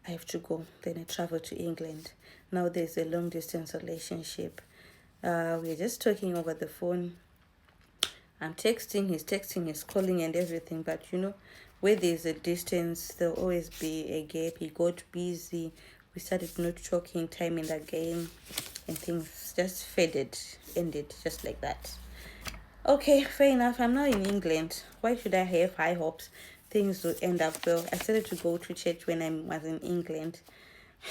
I have to go. Then I traveled to England. Now there's a long distance relationship. We're just talking over the phone. I'm texting, he's calling and everything, but where there's a distance, there'll always be a gap. He got busy. We started not talking time and again, and things just ended just like that. Okay, fair enough. I'm now in England. Why should I have high hopes? Things will end up well. I started to go to church when I was in England.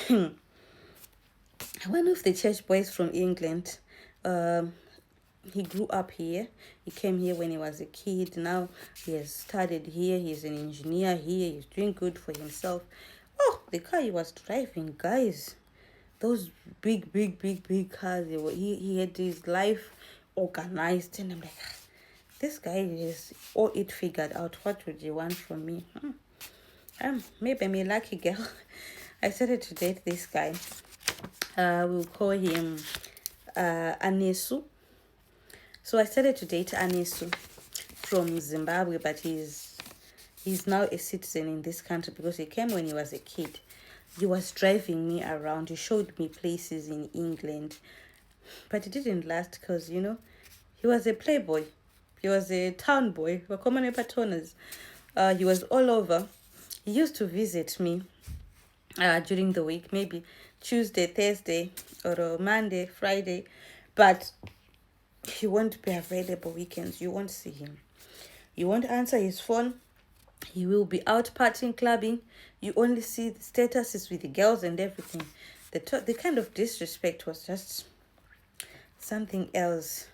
One of the church boys from England, he grew up here. He came here when he was a kid. Now he has studied here. He's an engineer here. He's doing good for himself. Oh, the car he was driving, guys. Those big cars. He had his life organized. And I'm like, this guy is all it figured out. What would you want from me? Maybe I'm a lucky girl. I started to date this guy. We'll call him Anesu. So I started to date Anesu from Zimbabwe, but he's He's now a citizen in this country because he came when he was a kid. He was driving me around. He showed me places in England. But it didn't last because, he was a playboy. He was a town boy. Wakomane Patonas. He was all over. He used to visit me during the week, maybe Tuesday, Thursday, or Monday, Friday. But he won't be available weekends. You won't see him. You won't answer his phone. He will be out partying, clubbing. You only see the statuses with the girls and everything. The kind of disrespect was just something else.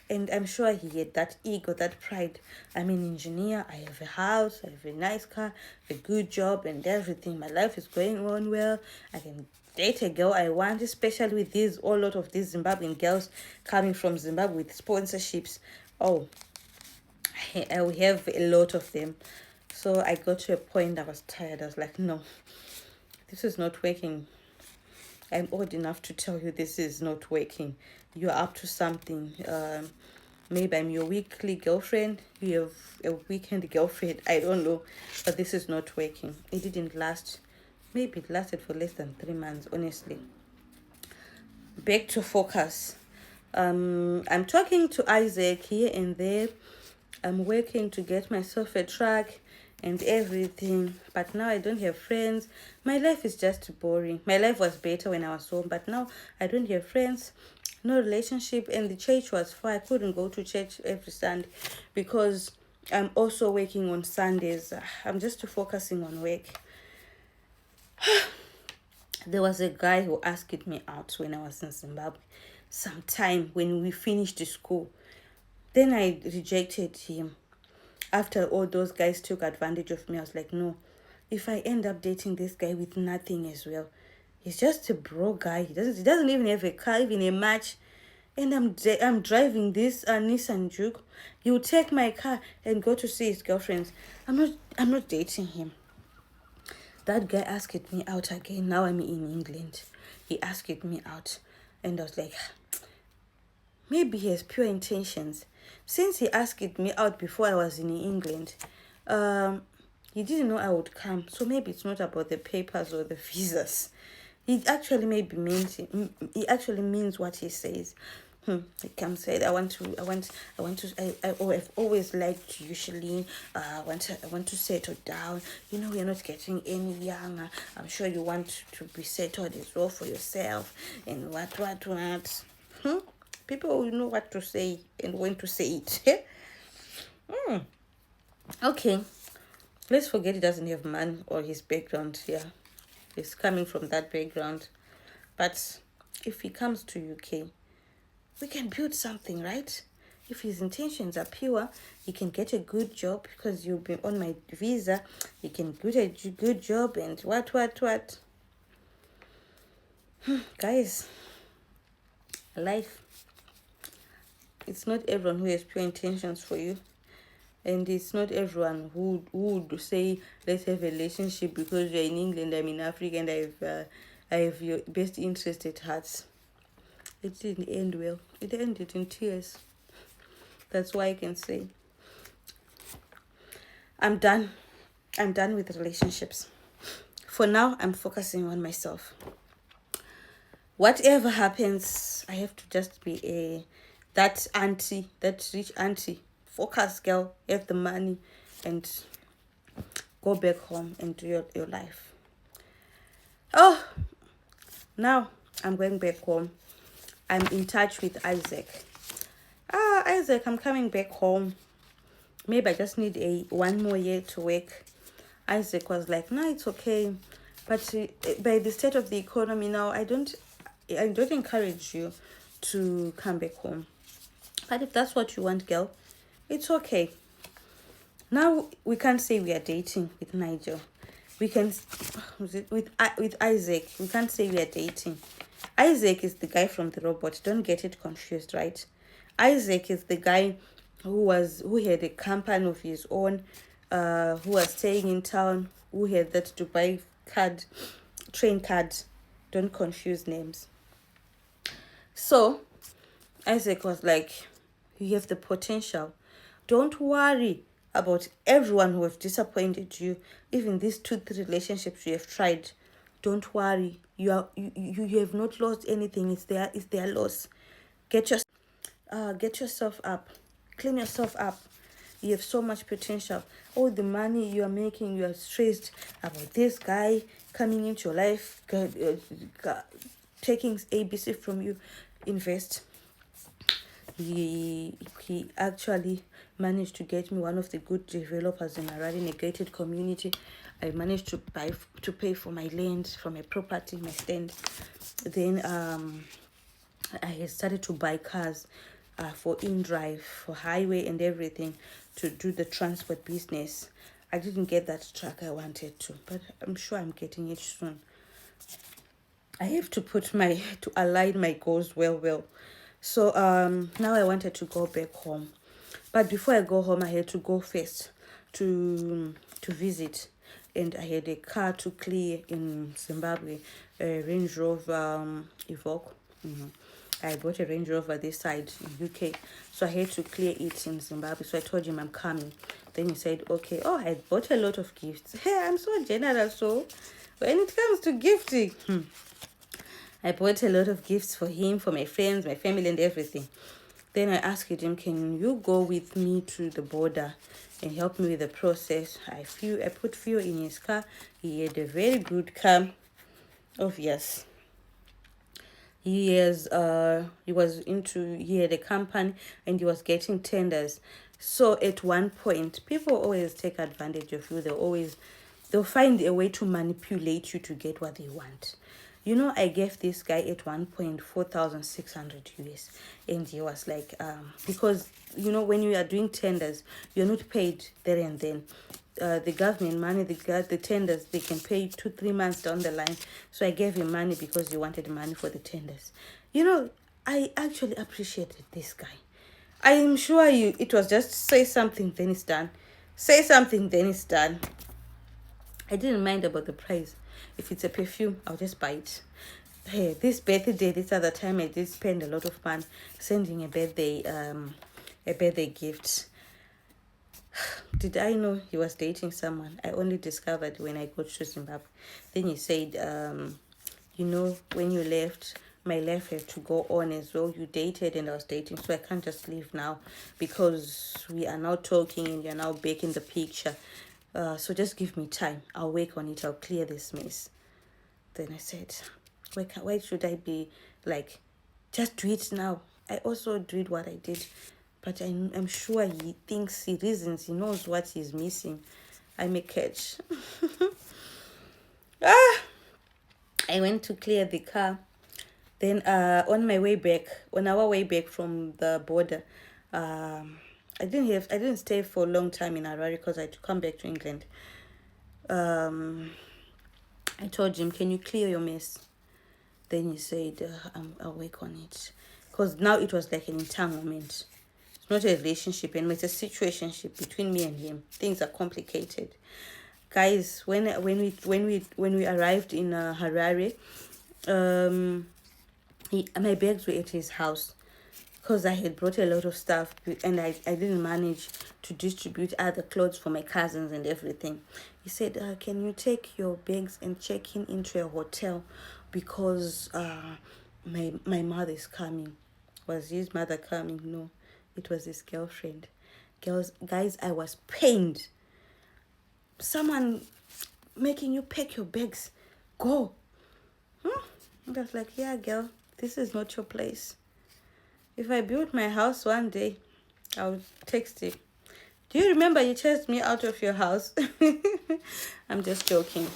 And I'm sure he had that ego, that pride. I'm an engineer. I have a house. I have a nice car, a good job and everything. My life is going on well. I can date a girl I want, especially with a lot of these Zimbabwean girls coming from Zimbabwe with sponsorships. Oh, we have a lot of them. So I got to a point I was tired. I was like, no, this is not working. I'm old enough to tell you this is not working. You're up to something. Maybe I'm your weekly girlfriend. You have a weekend girlfriend. I don't know. But this is not working. It didn't last. Maybe it lasted for less than 3 months, honestly. Back to focus. I'm talking to Isaac here and there. I'm working to get myself a truck and everything, but now I don't have friends. My life is just boring. My life was better when I was home, but now I don't have friends, no relationship, and the church was far. I couldn't go to church every Sunday because I'm also working on Sundays. I'm just focusing on work. There was a guy who asked me out when I was in Zimbabwe sometime when we finished school. Then I rejected him. After all those guys took advantage of me, I was like, no, if I end up dating this guy with nothing as well, he's just a broke guy. He doesn't even have a car, even a match. And I'm driving this Nissan Juke. He will take my car and go to see his girlfriends. I'm not dating him. That guy asked me out again. Now I'm in England. He asked me out. And I was like, maybe he has pure intentions. Since he asked me out before I was in England, he didn't know I would come. So maybe it's not about the papers or the visas. He actually He means what he says. He comes said, I've always liked you, Shalene. I want to settle down. You're not getting any younger. I'm sure you want to be settled as well for yourself. And what. People will know what to say and when to say it. Okay. Let's forget he doesn't have money or his background. Yeah. He's coming from that background. But if he comes to UK, we can build something, right? If his intentions are pure, he can get a good job because you'll be on my visa. He can get a good job and what. Guys, life. It's not everyone who has pure intentions for you. And it's not everyone who would say, let's have a relationship because you're in England, I'm in Africa, and I have your best interest at heart. It didn't end well. It ended in tears. That's why I can say, I'm done. I'm done with relationships. For now, I'm focusing on myself. Whatever happens, I have to just be that rich auntie, focus girl, have the money and go back home and do your life. Oh, now I'm going back home. I'm in touch with Isaac. Isaac, I'm coming back home. Maybe I just need one more year to work. Isaac was like, no, it's okay. But by the state of the economy now, I don't encourage you to come back home. But if that's what you want, girl, it's okay. Now we can't say we are dating with Nigel. We can with Isaac. We can't say we are dating. Isaac is the guy from the robot. Don't get it confused, right? Isaac is the guy who had a company of his own, who was staying in town, who had that Dubai train card. Don't confuse names. So Isaac was like, you have the potential. Don't worry. about everyone who have disappointed you, even these 2 3 relationships you have tried. Don't worry, you have not lost anything. It's their loss. Get yourself up, clean yourself up. You have so much potential. All the money you are making, you are stressed about this guy coming into your life, taking ABC from you. Invest. He actually managed to get me one of the good developers in a rather negated community. I managed to pay for my land, for my property, my stand. Then I started to buy cars for in-drive, for highway and everything, to do the transport business. I didn't get that truck I wanted to, but I'm sure I'm getting it soon. I have to align my goals well. So now I wanted to go back home. But before I go home, I had to go first to visit. And I had a car to clear in Zimbabwe, a Range Rover Evoque. I bought a Range Rover this side in UK. So I had to clear it in Zimbabwe. So I told him I'm coming. Then he said, okay. Oh, I bought a lot of gifts. Hey, I'm so generous. So when it comes to gifting, I bought a lot of gifts for him, for my friends, my family, and everything. Then I asked him, can you go with me to the border and help me with the process? I put fuel in his car. He had a very good car. Obvious. He had a company and he was getting tenders. So at one point, people always take advantage of you. They'll find a way to manipulate you to get what they want. I gave this guy at one point 4,600 US, and he was like, because when you are doing tenders, you're not paid there and then. The government money, the tenders, they can pay 2 3 months down the line. So I gave him money because he wanted money for the tenders. I actually appreciated this guy. I am sure it was just say something, then it's done. Say something, then it's done. I didn't mind about the price. If it's a perfume, I'll just buy it. Hey, this other time I did spend a lot of money sending a birthday gift. Did I know he was dating someone? I only discovered when I got to Zimbabwe. Then he said, when you left, my life had to go on as well. You dated and I was dating, so I can't just leave now because we are now talking and you're now back in the picture. So just give me time. I'll work on it. I'll clear this mess. Then I said, why should I be like, just do it now? I also did what I did. But I'm sure he reasons, he knows what he's missing. I may catch. I went to clear the car. Then on our way back from the border, I didn't stay for a long time in Harare because I had to come back to England. I told him, can you clear your mess? Then he said, I'll work on it. Because now it was like an entanglement. It's not a relationship anymore. It's a situationship between me and him. Things are complicated. Guys, when we arrived in Harare, my bags were at his house because I had brought a lot of stuff and I didn't manage to distribute other clothes for my cousins and everything. He said, can you take your bags and check into a hotel because my mother is coming. Was his mother coming? No, it was his girlfriend. Guys, I was pained. Someone making you pack your bags. Go. I was like, yeah, girl, this is not your place. If I build my house one day, I'll text you. Do you remember you chased me out of your house? I'm just joking.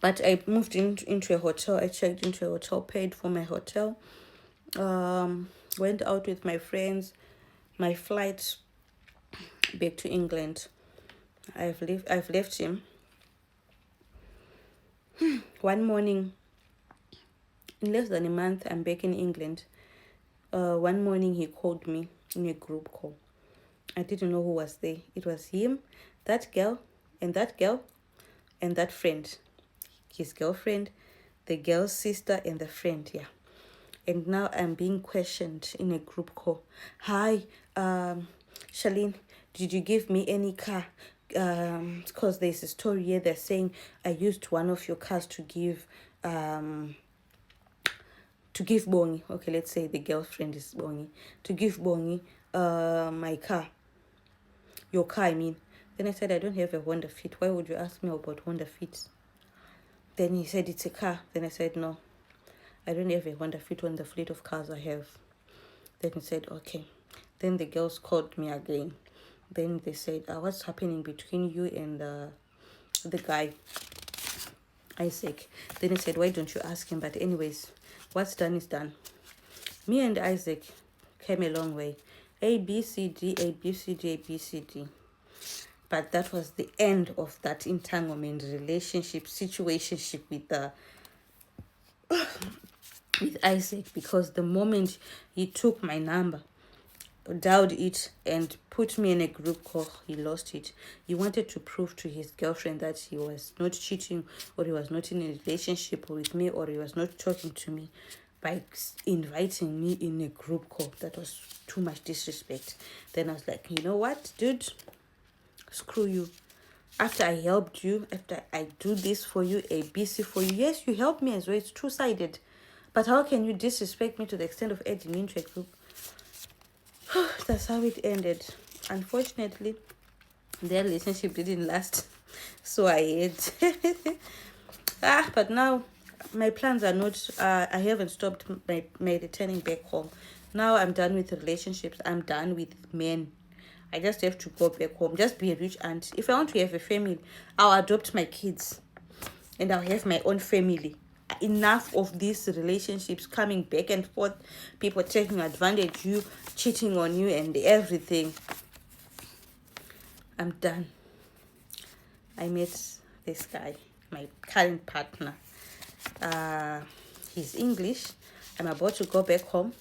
But I moved into a hotel. I checked into a hotel, paid for my hotel. Went out with my friends. My flight back to England. I've left him. One morning, in less than a month, I'm back in England. One morning he called me in a group call. I didn't know who was there. It was him, that girl, and that girl, and that friend. His girlfriend, the girl's sister, and the friend, yeah. And now I'm being questioned in a group call. Hi, Charlene, Did you give me any car? Because there's a story here, they're saying I used one of your cars to give Bongi. Okay, let's say the girlfriend is Bongi. To give Bongi my car. Your car, I mean. Then I said, I don't have a Honda Fit. Why would you ask me about Honda Fit? Then he said, it's a car. Then I said, no, I don't have a Honda Fit on the fleet of cars I have. Then he said, okay. Then the girls called me again. Then they said, what's happening between you and the guy, Isaac? Then he said, why don't you ask him? But anyways, what's done is done. Me and Isaac came a long way. A, B, C, D, A, B, C, D, A, B, C, D. But that was the end of that entanglement, relationship, situationship with Isaac, because the moment he took my number, dialed it, and put me in a group call, he lost it. He wanted to prove to his girlfriend that he was not cheating, or he was not in a relationship with me, or he was not talking to me, by inviting me in a group call. That was too much disrespect. Then I was like, you know what, dude? Screw you. After I helped you, after I do this for you, ABC for you, yes, you helped me as well. It's two-sided. But how can you disrespect me to the extent of adding me into a group? That's how it ended. Unfortunately, their relationship didn't last. So I had. But now my plans are not, I haven't stopped my returning back home. Now I'm done with relationships. I'm done with men. I just have to go back home. Just be a rich aunt. If I want to have a family, I'll adopt my kids. And I'll have my own family. Enough of these relationships coming back and forth. People taking advantage of you, cheating on you and everything. I'm done. I met this guy, my current partner. He's English. I'm about to go back home.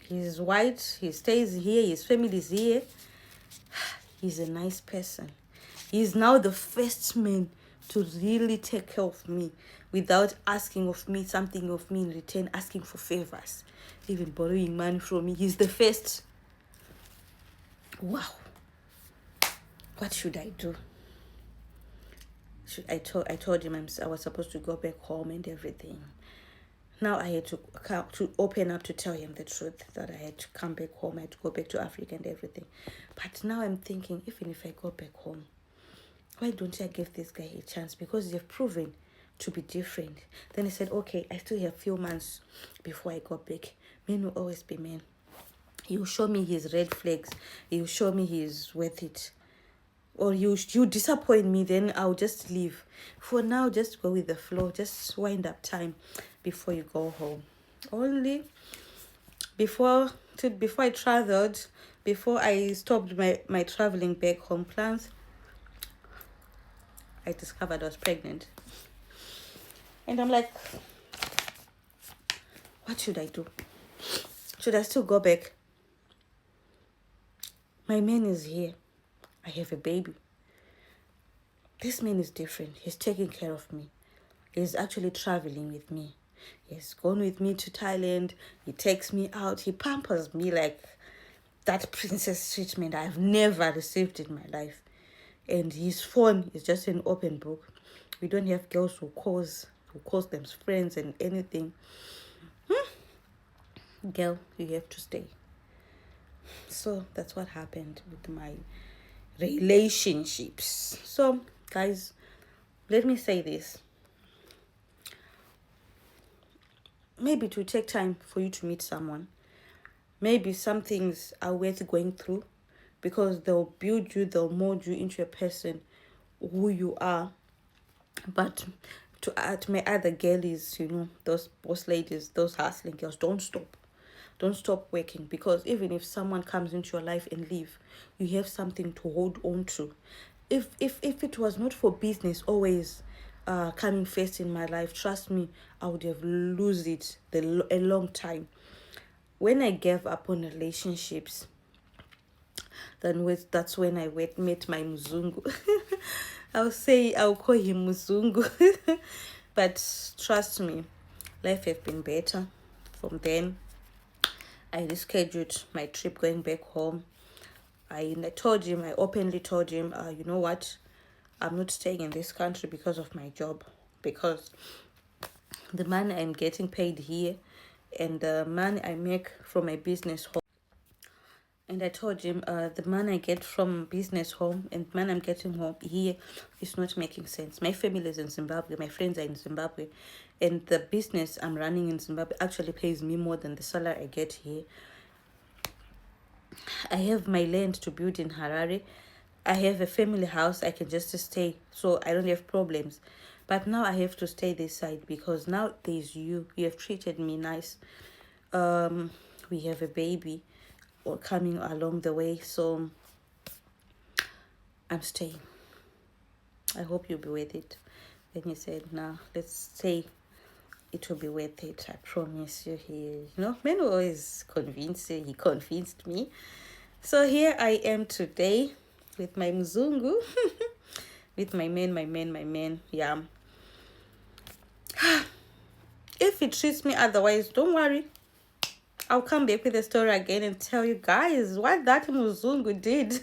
He's white. He stays here. His family is here. He's a nice person. He's now the first man to really take care of me without asking of me something of me in return, asking for favors, even borrowing money from me. He's the first. Wow. What should I do? I told him I was supposed to go back home and everything. Now I had to open up to tell him the truth, that I had to come back home, I had to go back to Africa and everything. But now I'm thinking, even if I go back home, why don't I give this guy a chance? Because they've proven to be different. Then he said, okay, I still have a few months before I go back. Men will always be men. He will show me his red flags. He will show me he's worth it. Or you disappoint me, then I'll just leave. For now, just go with the flow. Just wind up time before you go home. Only before I traveled, before I stopped my traveling back home plans, I discovered I was pregnant. And I'm like, what should I do? Should I still go back? My man is here. I have a baby. This man is different. He's taking care of me. He's actually traveling with me. He's gone with me to Thailand. He takes me out. He pampers me like that princess treatment I've never received in my life. And his phone is just an open book. We don't have girls who calls them friends and anything. Girl, you have to stay. So that's what happened with my relationships. So guys, let me say this. Maybe it will take time for you to meet someone. Maybe some things are worth going through, because they'll build you, they'll mold you into a person who you are. But to add my other girlies, those boss ladies, those hustling girls, don't stop. Don't stop working, because even if someone comes into your life and leave, you have something to hold on to. If it was not for business always coming first in my life, trust me, I would have lost it a long time. When I gave up on relationships, that's when I met my Mzungu. I'll call him Mzungu. But trust me, life has been better from then. I rescheduled my trip going back home. I told him, I openly told him, you know what, I'm not staying in this country because of my job, because the money I'm getting paid here and the money I make from my business home. And I told him, the money I get from business home and money I'm getting home here is not making sense. My family is in Zimbabwe, my friends are in Zimbabwe, and the business I'm running in Zimbabwe actually pays me more than the salary I get here. I have my land to build in Harare. I have a family house. I can just stay, so I don't have problems. But now I have to stay this side because now there's you. You have treated me nice. We have a baby coming along the way, so I'm staying. I hope you'll be worth it. Then he said, "Nah, let's stay. It will be worth it. I promise you." Men always convince you. He convinced me. So here I am today with my Mzungu, with my man. Yeah. If it treats me otherwise, don't worry. I'll come back with the story again and tell you guys what that Mzungu did.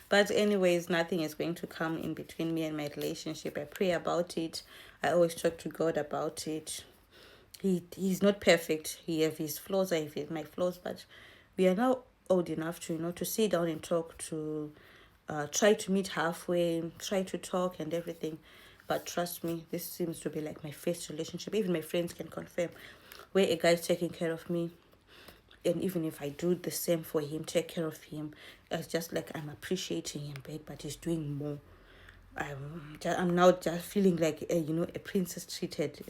But anyways, nothing is going to come in between me and my relationship. I pray about it. I always talk to God about it. He's not perfect. He have his flaws. I have my flaws. But we are now old enough to, to sit down and talk, to try to meet halfway, try to talk and everything. But trust me, this seems to be like my first relationship. Even my friends can confirm, where a guy's taking care of me. And even if I do the same for him, take care of him, it's just like I'm appreciating him back, but he's doing more. I'm now just feeling like a princess treated,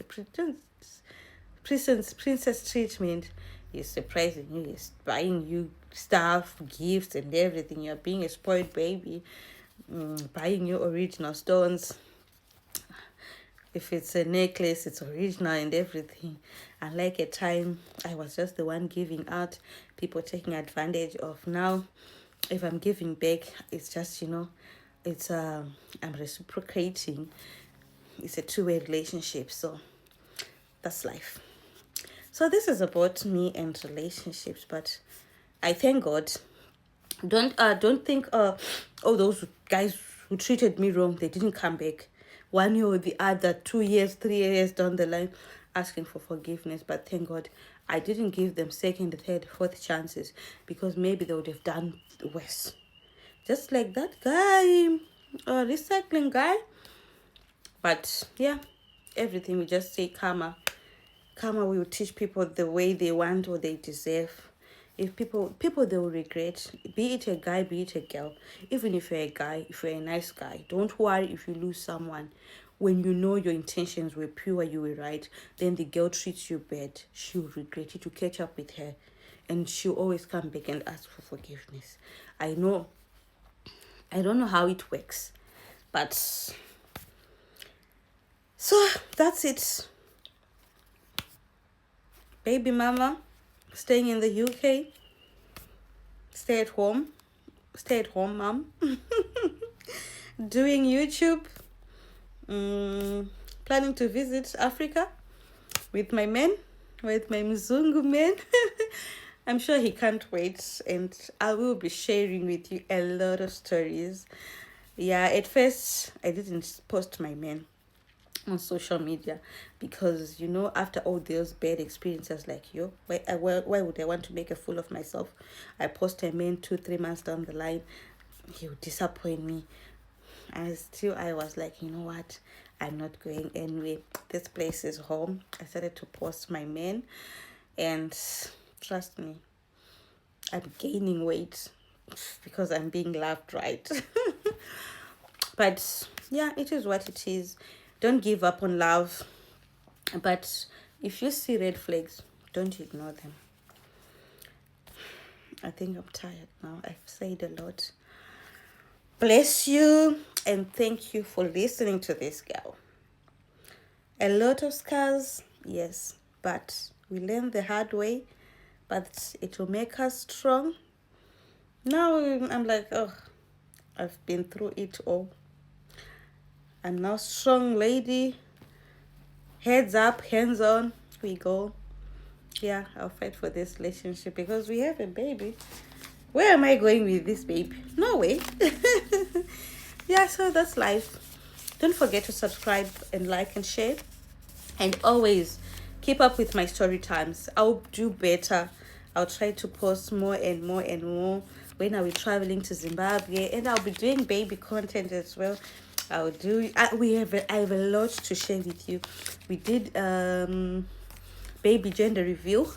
princess treatment. He's surprising you, he's buying you stuff, gifts and everything. You're being a spoiled baby, buying you original stones. If it's a necklace, it's original and everything. Unlike a time I was just the one giving out, people taking advantage of. Now, if I'm giving back, it's just, it's I'm reciprocating. It's a two-way relationship. So that's life. So this is about me and relationships, but I thank God. Don't think those guys who treated me wrong, they didn't come back 1 year or the other, 2 years, 3 years down the line, asking for forgiveness. But thank God I didn't give them second, third, fourth chances, because maybe they would have done worse. Just like that guy, recycling guy. But yeah, everything we just say karma. Karma will teach people the way they want or they deserve. If people they will regret, be it a guy, be it a girl. Even if you're a guy, if you're a nice guy, don't worry if you lose someone. When you know your intentions were pure, you were right, then the girl treats you bad, she'll regret it. To catch up with her, and she'll always come back and ask for forgiveness. I don't know how it works, but so that's it. Baby mama staying in the UK, stay at home mom. Doing YouTube, planning to visit Africa with my man, with my Mzungu man. I'm sure he can't wait, and I will be sharing with you a lot of stories. Yeah, at first I didn't post my man on social media because after all those bad experiences, like why would I want to make a fool of myself? I post a man 2-3 months down the line, he would disappoint me. I was like, you know what, I'm not going anyway, this place is home. I started to post my man, and trust me, I'm gaining weight because I'm being loved right. But yeah, it is what it is. Don't give up on love. But if you see red flags, don't ignore them. I think I'm tired now. I've said a lot. Bless you, and thank you for listening to this girl. A lot of scars, yes, but we learn the hard way, but it will make us strong. Now I'm like, I've been through it all. I'm now strong lady. Heads up, hands on, we go. Yeah, I'll fight for this relationship because we have a baby. Where am I going with this, babe? No way. Yeah, so that's life. Don't forget to subscribe and like and share. And always keep up with my story times. I'll do better. I'll try to post more and more and more when I'll be traveling to Zimbabwe, and I'll be doing baby content as well. I'll do. I have a lot to share with you. We did baby gender review.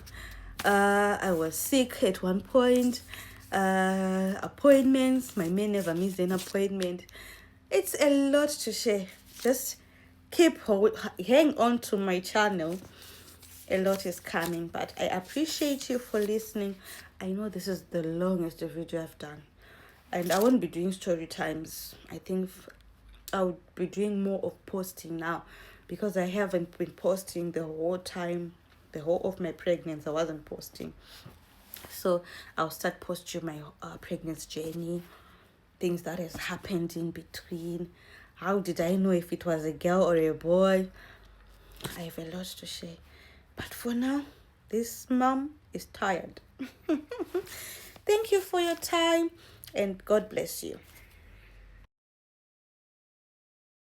I was sick at one point. Appointments. My man never missed an appointment. It's a lot to share. Just hang on to my channel. A lot is coming, but I appreciate you for listening. I know this is the longest video I've done, and I won't be doing story times. I think I'll be doing more of posting now, because I haven't been posting the whole time. The whole of my pregnancy I wasn't posting, so I'll start posting my pregnancy journey, things that has happened in between. How did I know if it was a girl or a boy? I have a lot to share. But for now, this mom is tired. Thank you for your time, and God bless you.